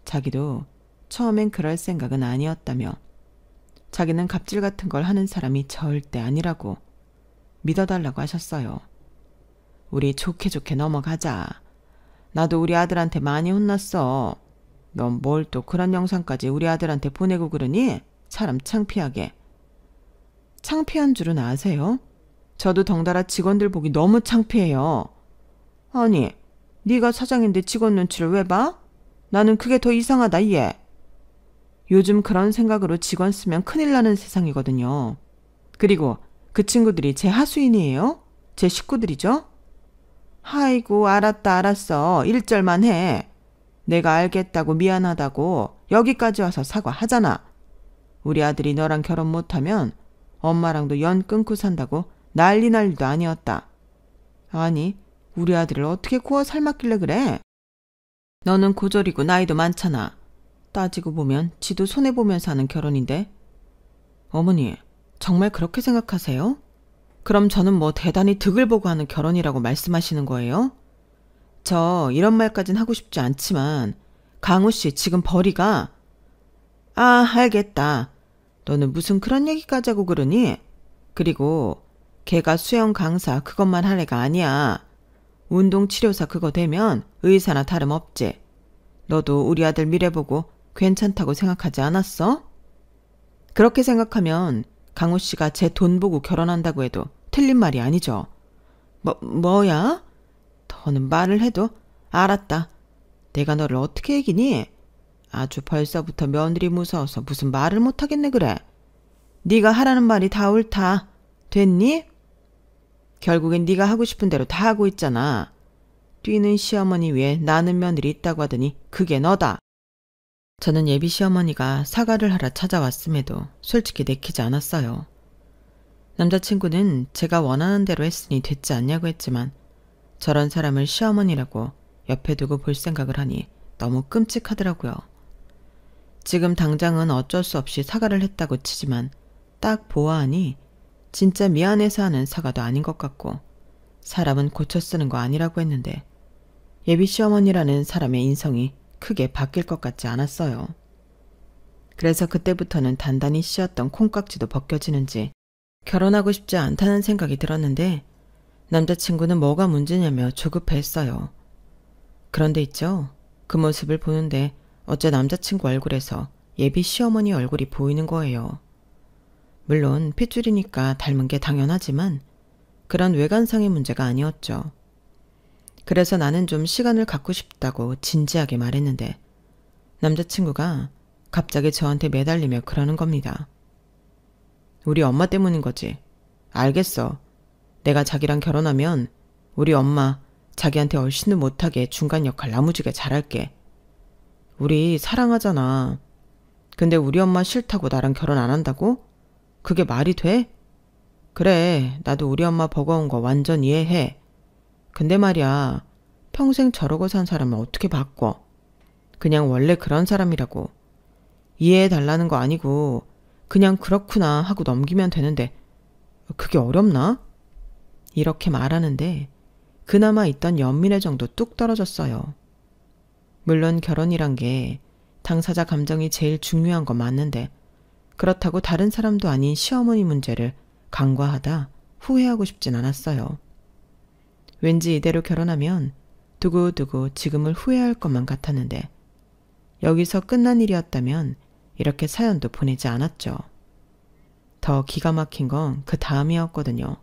자기도 처음엔 그럴 생각은 아니었다며 자기는 갑질 같은 걸 하는 사람이 절대 아니라고 믿어달라고 하셨어요. 우리 좋게 좋게 넘어가자. 나도 우리 아들한테 많이 혼났어. 넌 뭘 또 그런 영상까지 우리 아들한테 보내고 그러니? 사람 창피하게. 창피한 줄은 아세요? 저도 덩달아 직원들 보기 너무 창피해요. 아니, 네가 사장인데 직원 눈치를 왜 봐? 나는 그게 더 이상하다 얘. 요즘 그런 생각으로 직원 쓰면 큰일 나는 세상이거든요. 그리고 그 친구들이 제 하수인이에요? 제 식구들이죠? 아이고, 알았어. 1절만 해. 내가 알겠다고 미안하다고 여기까지 와서 사과하잖아. 우리 아들이 너랑 결혼 못하면 엄마랑도 연 끊고 산다고 난리도 아니었다. 아니, 우리 아들을 어떻게 구워 삶았길래 그래? 너는 고졸이고 나이도 많잖아. 따지고 보면 지도 손해보면서 하는 결혼인데. 어머니, 정말 그렇게 생각하세요? 그럼 저는 뭐 대단히 득을 보고 하는 결혼이라고 말씀하시는 거예요? 저 이런 말까진 하고 싶지 않지만 강우 씨 지금 벌이가. 아, 알겠다. 너는 무슨 그런 얘기까지 하고 그러니? 그리고 걔가 수영 강사 그것만 할 애가 아니야. 운동치료사 그거 되면 의사나 다름없지. 너도 우리 아들 미래 보고 괜찮다고 생각하지 않았어? 그렇게 생각하면 강우 씨가 제 돈 보고 결혼한다고 해도 틀린 말이 아니죠. 뭐야? 더는 말을 해도. 알았다. 내가 너를 어떻게 이기니? 아주 벌써부터 며느리 무서워서 무슨 말을 못하겠네 그래. 네가 하라는 말이 다 옳다. 됐니? 결국엔 네가 하고 싶은 대로 다 하고 있잖아. 뛰는 시어머니 위에 나는 며느리 있다고 하더니 그게 너다. 저는 예비 시어머니가 사과를 하러 찾아왔음에도 솔직히 내키지 않았어요. 남자친구는 제가 원하는 대로 했으니 됐지 않냐고 했지만 저런 사람을 시어머니라고 옆에 두고 볼 생각을 하니 너무 끔찍하더라고요. 지금 당장은 어쩔 수 없이 사과를 했다고 치지만 딱 보아하니 진짜 미안해서 하는 사과도 아닌 것 같고 사람은 고쳐 쓰는 거 아니라고 했는데 예비 시어머니라는 사람의 인성이 크게 바뀔 것 같지 않았어요. 그래서 그때부터는 단단히 씌었던 콩깍지도 벗겨지는지 결혼하고 싶지 않다는 생각이 들었는데 남자친구는 뭐가 문제냐며 조급해했어요. 그런데 있죠. 그 모습을 보는데 어째 남자친구 얼굴에서 예비 시어머니 얼굴이 보이는 거예요. 물론 핏줄이니까 닮은 게 당연하지만 그런 외관상의 문제가 아니었죠. 그래서 나는 좀 시간을 갖고 싶다고 진지하게 말했는데 남자친구가 갑자기 저한테 매달리며 그러는 겁니다. 우리 엄마 때문인 거지. 알겠어. 내가 자기랑 결혼하면 우리 엄마 자기한테 얼씬도 못하게 중간 역할 나무지게 잘할게. 우리 사랑하잖아. 근데 우리 엄마 싫다고 나랑 결혼 안 한다고? 그게 말이 돼? 그래, 나도 우리 엄마 버거운 거 완전 이해해. 근데 말이야, 평생 저러고 산 사람을 어떻게 바꿔? 그냥 원래 그런 사람이라고. 이해해달라는 거 아니고 그냥 그렇구나 하고 넘기면 되는데 그게 어렵나? 이렇게 말하는데 그나마 있던 연민의 정도 뚝 떨어졌어요. 물론 결혼이란 게 당사자 감정이 제일 중요한 건 맞는데 그렇다고 다른 사람도 아닌 시어머니 문제를 간과하다 후회하고 싶진 않았어요. 왠지 이대로 결혼하면 두고두고 지금을 후회할 것만 같았는데 여기서 끝난 일이었다면 이렇게 사연도 보내지 않았죠. 더 기가 막힌 건 그 다음이었거든요.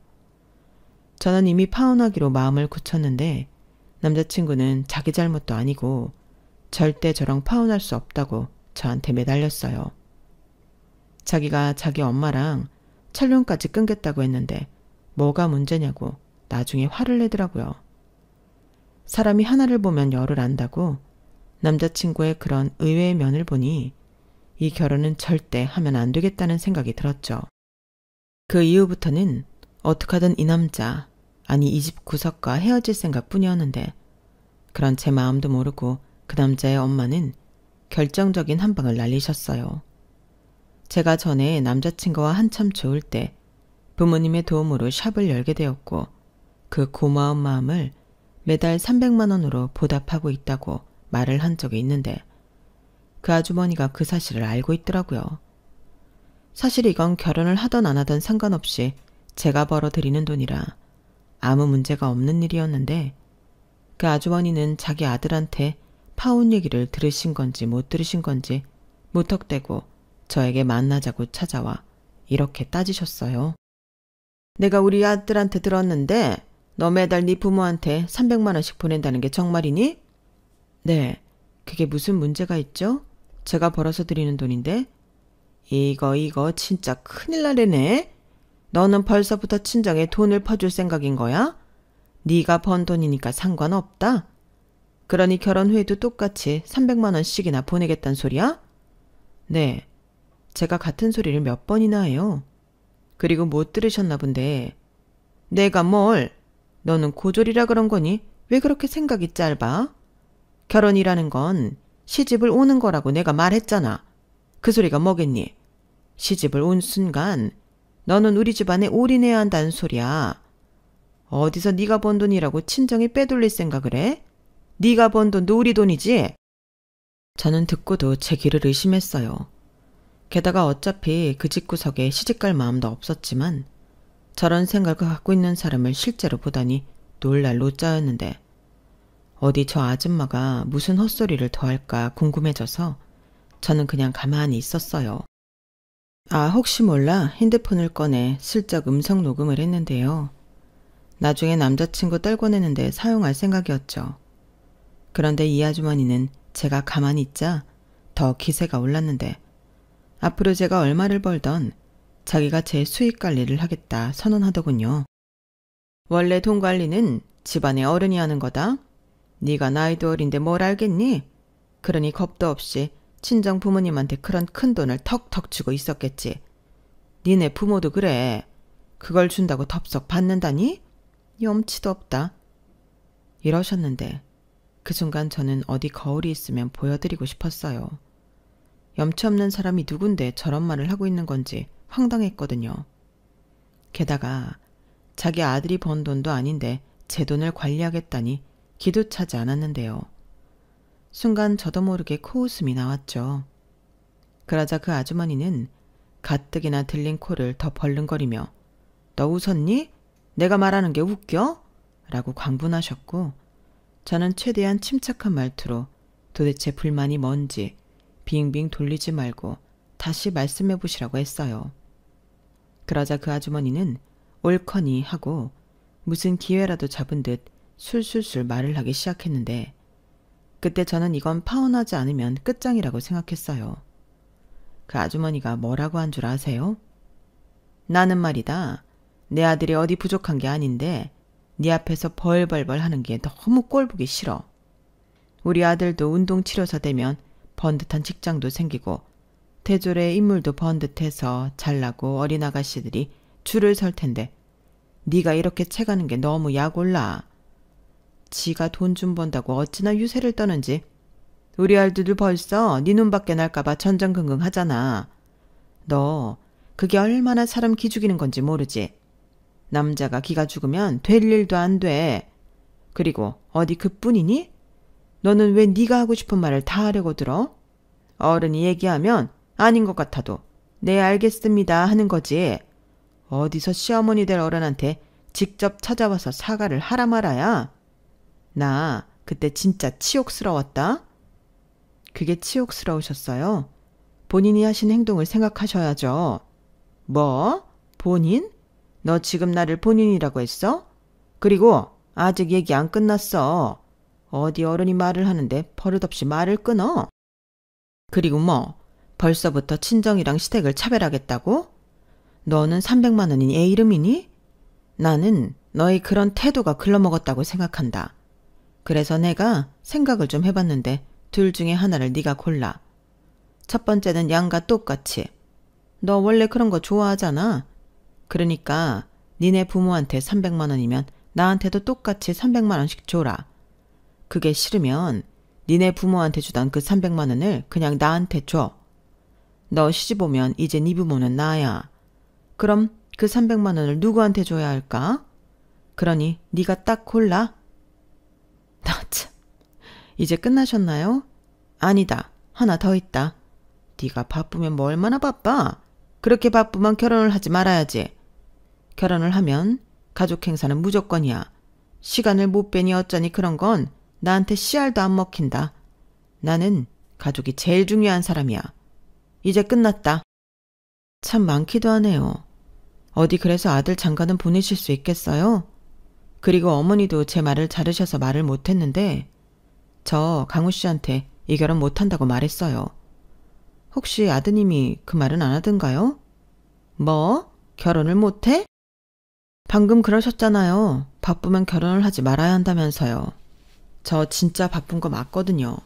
저는 이미 파혼하기로 마음을 굳혔는데 남자친구는 자기 잘못도 아니고 절대 저랑 파혼할 수 없다고 저한테 매달렸어요. 자기가 자기 엄마랑 촬영까지 끊겠다고 했는데 뭐가 문제냐고 나중에 화를 내더라고요. 사람이 하나를 보면 열을 안다고 남자친구의 그런 의외의 면을 보니 이 결혼은 절대 하면 안 되겠다는 생각이 들었죠. 그 이후부터는 어떡하든 이 남자, 아니 이 집 구석과 헤어질 생각뿐이었는데 그런 제 마음도 모르고 그 남자의 엄마는 결정적인 한 방을 날리셨어요. 제가 전에 남자친구와 한참 좋을 때 부모님의 도움으로 샵을 열게 되었고 그 고마운 마음을 매달 300만 원으로 보답하고 있다고 말을 한 적이 있는데 그 아주머니가 그 사실을 알고 있더라고요. 사실 이건 결혼을 하던 안 하던 상관없이 제가 벌어들이는 돈이라 아무 문제가 없는 일이었는데 그 아주머니는 자기 아들한테 파혼 얘기를 들으신 건지 못 들으신 건지 무턱대고 저에게 만나자고 찾아와 이렇게 따지셨어요. 내가 우리 아들한테 들었는데 너 매달 네 부모한테 300만 원씩 보낸다는 게 정말이니? 네, 그게 무슨 문제가 있죠? 제가 벌어서 드리는 돈인데 이거 진짜 큰일 나래네. 너는 벌써부터 친정에 돈을 퍼줄 생각인 거야? 네가 번 돈이니까 상관없다? 그러니 결혼 후에도 똑같이 300만 원씩이나 보내겠단 소리야? 네, 제가 같은 소리를 몇 번이나 해요. 그리고 못 들으셨나 본데. 내가 뭘? 너는 고졸이라 그런 거니? 왜 그렇게 생각이 짧아? 결혼이라는 건 시집을 오는 거라고 내가 말했잖아. 그 소리가 뭐겠니? 시집을 온 순간 너는 우리 집안에 올인해야 한다는 소리야. 어디서 네가 번 돈이라고 친정에 빼돌릴 생각을 해? 네가 번 돈도 우리 돈이지? 저는 듣고도 제 귀를 의심했어요. 게다가 어차피 그 집구석에 시집갈 마음도 없었지만 저런 생각을 갖고 있는 사람을 실제로 보다니 놀랄 노짜였는데 어디 저 아줌마가 무슨 헛소리를 더 할까 궁금해져서 저는 그냥 가만히 있었어요. 아, 혹시 몰라 핸드폰을 꺼내 슬쩍 음성 녹음을 했는데요. 나중에 남자친구 떨궈내는데 사용할 생각이었죠. 그런데 이 아주머니는 제가 가만히 있자 더 기세가 올랐는데 앞으로 제가 얼마를 벌던 자기가 제 수익 관리를 하겠다 선언하더군요. 원래 돈 관리는 집안의 어른이 하는 거다. 네가 나이도 어린데 뭘 알겠니? 그러니 겁도 없이 친정 부모님한테 그런 큰 돈을 턱턱 주고 있었겠지. 니네 부모도 그래. 그걸 준다고 덥석 받는다니? 염치도 없다. 이러셨는데 그 순간 저는 어디 거울이 있으면 보여드리고 싶었어요. 염치 없는 사람이 누군데 저런 말을 하고 있는 건지 황당했거든요. 게다가 자기 아들이 번 돈도 아닌데 제 돈을 관리하겠다니 기도 차지 않았는데요. 순간 저도 모르게 코웃음이 나왔죠. 그러자 그 아주머니는 가뜩이나 들린 코를 더 벌른거리며 너 웃었니? 내가 말하는 게 웃겨? 라고 광분하셨고 저는 최대한 침착한 말투로 도대체 불만이 뭔지 빙빙 돌리지 말고 다시 말씀해 보시라고 했어요. 그러자 그 아주머니는 옳거니 하고 무슨 기회라도 잡은 듯 술술술 말을 하기 시작했는데 그때 저는 이건 파혼하지 않으면 끝장이라고 생각했어요. 그 아주머니가 뭐라고 한 줄 아세요? 나는 말이다. 내 아들이 어디 부족한 게 아닌데 네 앞에서 벌벌벌 하는 게 너무 꼴보기 싫어. 우리 아들도 운동치료사 되면 번듯한 직장도 생기고 대졸의 인물도 번듯해서 잘나고 어린 아가씨들이 줄을 설 텐데 네가 이렇게 채가는 게 너무 약올라. 지가 돈 좀 번다고 어찌나 유세를 떠는지. 우리 아들도 벌써 네 눈밖에 날까봐 전전긍긍하잖아. 너 그게 얼마나 사람 기 죽이는 건지 모르지. 남자가 기가 죽으면 될 일도 안 돼. 그리고 어디 그뿐이니? 너는 왜 네가 하고 싶은 말을 다 하려고 들어? 어른이 얘기하면 아닌 것 같아도 네 알겠습니다 하는 거지. 어디서 시어머니 될 어른한테 직접 찾아와서 사과를 하라 말아야. 나 그때 진짜 치욕스러웠다. 그게 치욕스러우셨어요? 본인이 하신 행동을 생각하셔야죠. 뭐? 본인? 너 지금 나를 본인이라고 했어? 그리고 아직 얘기 안 끝났어. 어디 어른이 말을 하는데 버릇없이 말을 끊어? 그리고 뭐 벌써부터 친정이랑 시댁을 차별하겠다고? 너는 300만 원인 애 이름이니? 나는 너의 그런 태도가 글러먹었다고 생각한다. 그래서 내가 생각을 좀 해봤는데 둘 중에 하나를 네가 골라. 첫 번째는 양과 똑같이. 너 원래 그런 거 좋아하잖아. 그러니까 니네 부모한테 300만 원이면 나한테도 똑같이 300만 원씩 줘라. 그게 싫으면 니네 부모한테 주던 그 300만 원을 그냥 나한테 줘. 너 시집 오면 이제 네 부모는 나야. 그럼 그 300만 원을 누구한테 줘야 할까? 그러니 네가 딱 골라. 나 참. 이제 끝나셨나요? 아니다. 하나 더 있다. 네가 바쁘면 뭐 얼마나 바빠? 그렇게 바쁘면 결혼을 하지 말아야지. 결혼을 하면 가족 행사는 무조건이야. 시간을 못 빼니 어쩌니 그런 건 나한테 씨알도 안 먹힌다. 나는 가족이 제일 중요한 사람이야. 이제 끝났다. 참 많기도 하네요. 어디 그래서 아들 장가는 보내실 수 있겠어요? 그리고 어머니도 제 말을 자르셔서 말을 못했는데 저 강우 씨한테 이 결혼 못한다고 말했어요. 혹시 아드님이 그 말은 안 하던가요? 뭐? 결혼을 못해? 방금 그러셨잖아요. 바쁘면 결혼을 하지 말아야 한다면서요. 저 진짜 바쁜 거 맞거든요.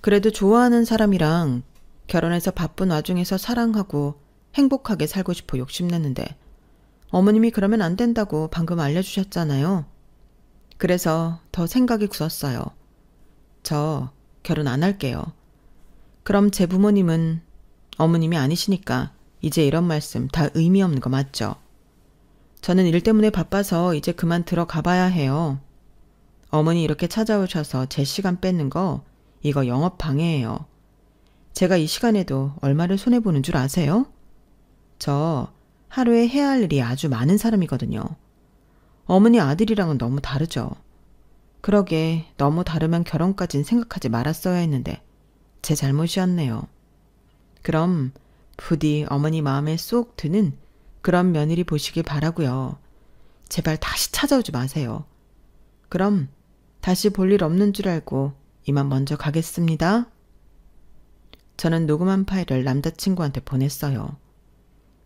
그래도 좋아하는 사람이랑 결혼해서 바쁜 와중에서 사랑하고 행복하게 살고 싶어 욕심냈는데 어머님이 그러면 안 된다고 방금 알려주셨잖아요. 그래서 더 생각이 굳었어요. 저 결혼 안 할게요. 그럼 제 부모님은 어머님이 아니시니까 이제 이런 말씀 다 의미 없는 거 맞죠? 저는 일 때문에 바빠서 이제 그만 들어가 봐야 해요. 어머니 이렇게 찾아오셔서 제 시간 뺏는 거 이거 영업 방해예요. 제가 이 시간에도 얼마를 손해보는 줄 아세요? 저 하루에 해야 할 일이 아주 많은 사람이거든요. 어머니 아들이랑은 너무 다르죠. 그러게 너무 다르면 결혼까진 생각하지 말았어야 했는데 제 잘못이었네요. 그럼 부디 어머니 마음에 쏙 드는 그런 며느리 보시길 바라고요. 제발 다시 찾아오지 마세요. 그럼 다시 볼 일 없는 줄 알고 이만 먼저 가겠습니다. 저는 녹음한 파일을 남자친구한테 보냈어요.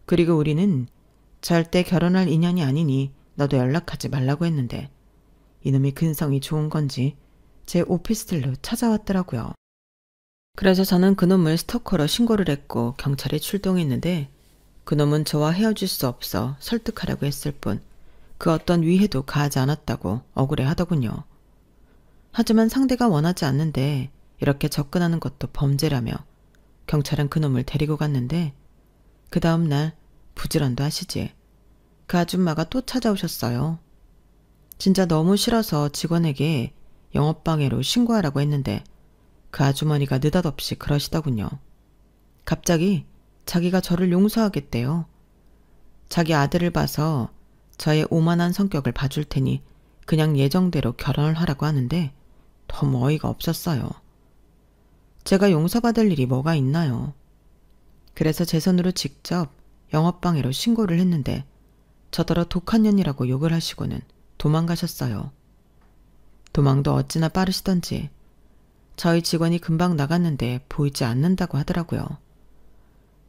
그리고 우리는 절대 결혼할 인연이 아니니 너도 연락하지 말라고 했는데 이놈이 근성이 좋은 건지 제 오피스텔로 찾아왔더라고요. 그래서 저는 그놈을 스토커로 신고를 했고 경찰에 출동했는데 그놈은 저와 헤어질 수 없어 설득하려고 했을 뿐 그 어떤 위해도 가하지 않았다고 억울해하더군요. 하지만 상대가 원하지 않는데 이렇게 접근하는 것도 범죄라며 경찰은 그놈을 데리고 갔는데 그 다음날 부지런도 하시지. 그 아줌마가 또 찾아오셨어요. 진짜 너무 싫어서 직원에게 영업방해로 신고하라고 했는데 그 아주머니가 느닷없이 그러시더군요. 갑자기 자기가 저를 용서하겠대요. 자기 아들을 봐서 저의 오만한 성격을 봐줄 테니 그냥 예정대로 결혼을 하라고 하는데 너무 어이가 없었어요. 제가 용서받을 일이 뭐가 있나요? 그래서 제 손으로 직접 영업방해로 신고를 했는데 저더러 독한 년이라고 욕을 하시고는 도망가셨어요. 도망도 어찌나 빠르시던지 저희 직원이 금방 나갔는데 보이지 않는다고 하더라고요.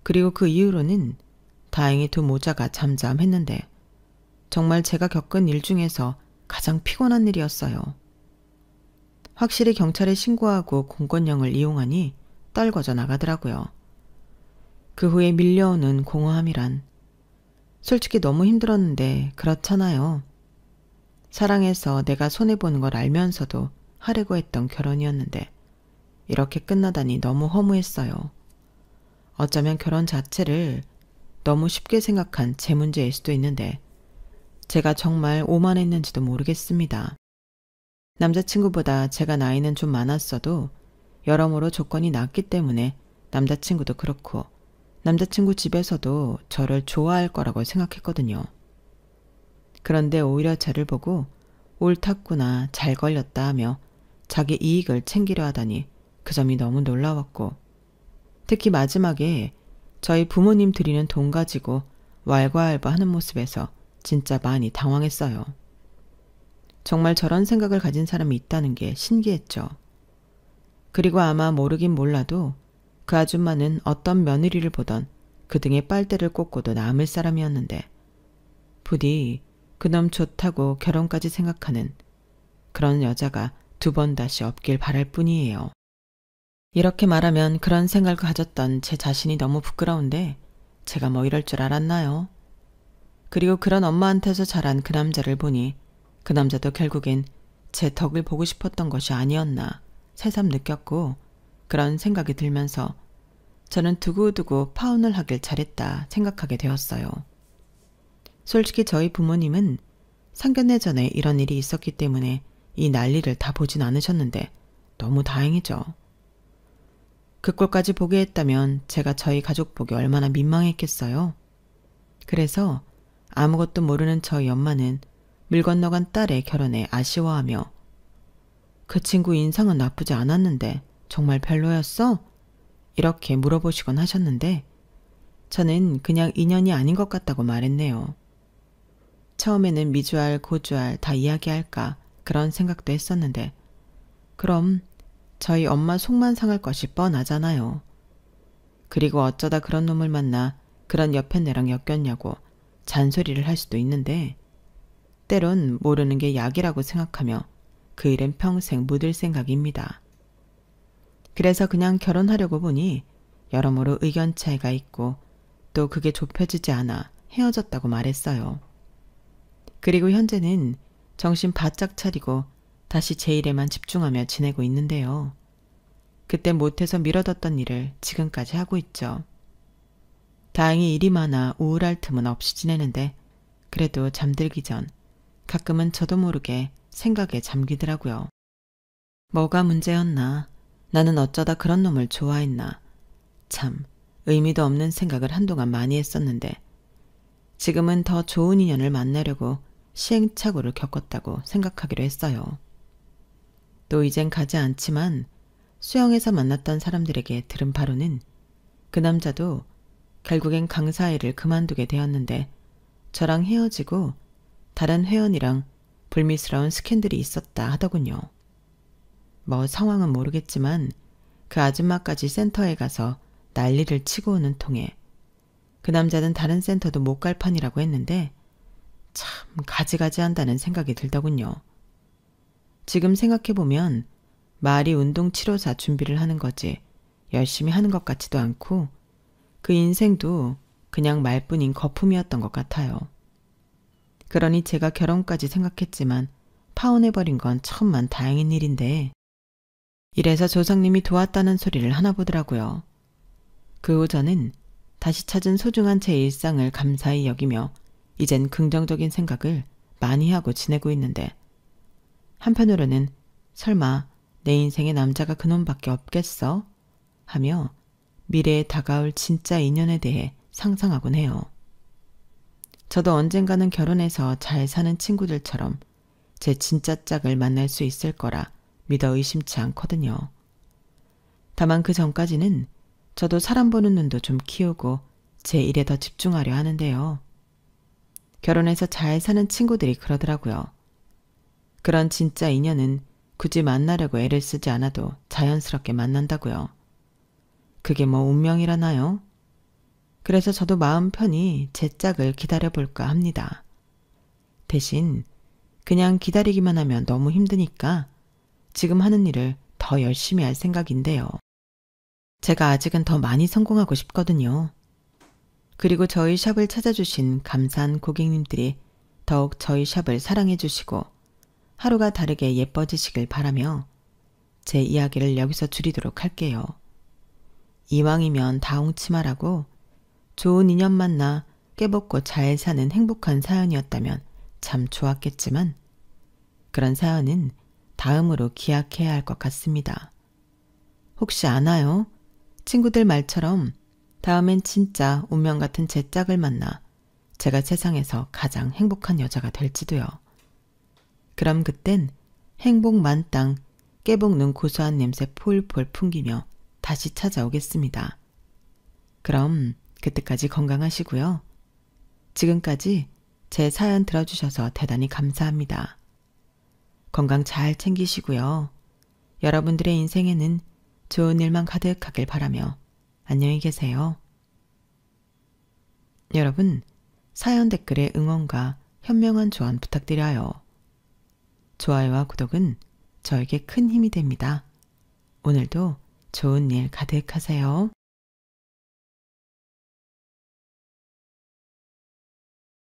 그리고 그 이후로는 다행히 두 모자가 잠잠했는데 정말 제가 겪은 일 중에서 가장 피곤한 일이었어요. 확실히 경찰에 신고하고 공권력을 이용하니 떨궈져 나가더라고요. 그 후에 밀려오는 공허함이란 솔직히 너무 힘들었는데 그렇잖아요. 사랑해서 내가 손해보는 걸 알면서도 하려고 했던 결혼이었는데 이렇게 끝나다니 너무 허무했어요. 어쩌면 결혼 자체를 너무 쉽게 생각한 제 문제일 수도 있는데 제가 정말 오만했는지도 모르겠습니다. 남자친구보다 제가 나이는 좀 많았어도 여러모로 조건이 낮기 때문에 남자친구도 그렇고 남자친구 집에서도 저를 좋아할 거라고 생각했거든요. 그런데 오히려 저를 보고 옳았구나, 잘 걸렸다 하며 자기 이익을 챙기려 하다니 그 점이 너무 놀라웠고 특히 마지막에 저희 부모님 드리는 돈 가지고 왈가왈부하는 모습에서 진짜 많이 당황했어요. 정말 저런 생각을 가진 사람이 있다는 게 신기했죠. 그리고 아마 모르긴 몰라도 그 아줌마는 어떤 며느리를 보던 그 등에 빨대를 꽂고도 남을 사람이었는데 부디 그놈 좋다고 결혼까지 생각하는 그런 여자가 두 번 다시 없길 바랄 뿐이에요. 이렇게 말하면 그런 생각을 가졌던 제 자신이 너무 부끄러운데 제가 뭐 이럴 줄 알았나요? 그리고 그런 엄마한테서 자란 그 남자를 보니 그 남자도 결국엔 제 덕을 보고 싶었던 것이 아니었나 새삼 느꼈고 그런 생각이 들면서 저는 두고두고 파혼을 하길 잘했다 생각하게 되었어요. 솔직히 저희 부모님은 상견례 전에 이런 일이 있었기 때문에 이 난리를 다 보진 않으셨는데 너무 다행이죠. 그 꼴까지 보게 했다면 제가 저희 가족 보기 얼마나 민망했겠어요. 그래서 아무것도 모르는 저희 엄마는 물 건너간 딸의 결혼에 아쉬워하며 그 친구 인상은 나쁘지 않았는데 정말 별로였어? 이렇게 물어보시곤 하셨는데 저는 그냥 인연이 아닌 것 같다고 말했네요. 처음에는 미주알, 고주알 다 이야기할까 그런 생각도 했었는데 그럼 저희 엄마 속만 상할 것이 뻔하잖아요. 그리고 어쩌다 그런 놈을 만나 그런 옆에 내랑 엮였냐고 잔소리를 할 수도 있는데 때론 모르는 게 약이라고 생각하며 그 일은 평생 묻을 생각입니다. 그래서 그냥 결혼하려고 보니 여러모로 의견 차이가 있고 또 그게 좁혀지지 않아 헤어졌다고 말했어요. 그리고 현재는 정신 바짝 차리고 다시 제 일에만 집중하며 지내고 있는데요. 그때 못해서 미뤄뒀던 일을 지금까지 하고 있죠. 다행히 일이 많아 우울할 틈은 없이 지내는데 그래도 잠들기 전 가끔은 저도 모르게 생각에 잠기더라고요. 뭐가 문제였나? 나는 어쩌다 그런 놈을 좋아했나? 참, 의미도 없는 생각을 한동안 많이 했었는데 지금은 더 좋은 인연을 만나려고 시행착오를 겪었다고 생각하기로 했어요. 또 이젠 가지 않지만 수영에서 만났던 사람들에게 들은 바로는 그 남자도 결국엔 강사 일을 그만두게 되었는데 저랑 헤어지고 다른 회원이랑 불미스러운 스캔들이 있었다 하더군요. 뭐 상황은 모르겠지만 그 아줌마까지 센터에 가서 난리를 치고 오는 통에 그 남자는 다른 센터도 못 갈 판이라고 했는데 참 가지가지 한다는 생각이 들더군요. 지금 생각해보면 말이 운동치료사 준비를 하는 거지 열심히 하는 것 같지도 않고 그 인생도 그냥 말뿐인 거품이었던 것 같아요. 그러니 제가 결혼까지 생각했지만 파혼해버린 건 천만 다행인 일인데 이래서 조상님이 도왔다는 소리를 하나 보더라고요. 그 후 저는 다시 찾은 소중한 제 일상을 감사히 여기며 이젠 긍정적인 생각을 많이 하고 지내고 있는데 한편으로는 설마 내 인생에 남자가 그놈밖에 없겠어? 하며 미래에 다가올 진짜 인연에 대해 상상하곤 해요. 저도 언젠가는 결혼해서 잘 사는 친구들처럼 제 진짜 짝을 만날 수 있을 거라 믿어 의심치 않거든요. 다만 그 전까지는 저도 사람 보는 눈도 좀 키우고 제 일에 더 집중하려 하는데요. 결혼해서 잘 사는 친구들이 그러더라고요. 그런 진짜 인연은 굳이 만나려고 애를 쓰지 않아도 자연스럽게 만난다고요. 그게 뭐 운명이라나요? 그래서 저도 마음 편히 제 짝을 기다려볼까 합니다. 대신 그냥 기다리기만 하면 너무 힘드니까 지금 하는 일을 더 열심히 할 생각인데요. 제가 아직은 더 많이 성공하고 싶거든요. 그리고 저희 샵을 찾아주신 감사한 고객님들이 더욱 저희 샵을 사랑해 주시고 하루가 다르게 예뻐지시길 바라며 제 이야기를 여기서 줄이도록 할게요. 이왕이면 다홍치마라고 좋은 인연 만나 깨벗고 잘 사는 행복한 사연이었다면 참 좋았겠지만 그런 사연은 다음으로 기약해야 할 것 같습니다. 혹시 아나요? 친구들 말처럼 다음엔 진짜 운명 같은 제 짝을 만나 제가 세상에서 가장 행복한 여자가 될지도요. 그럼 그땐 행복 만땅 깨볶는 고소한 냄새 폴폴 풍기며 다시 찾아오겠습니다. 그럼 그때까지 건강하시고요. 지금까지 제 사연 들어주셔서 대단히 감사합니다. 건강 잘 챙기시고요. 여러분들의 인생에는 좋은 일만 가득하길 바라며 안녕히 계세요. 여러분, 사연 댓글에 응원과 현명한 조언 부탁드려요. 좋아요와 구독은 저에게 큰 힘이 됩니다. 오늘도 좋은 일 가득하세요.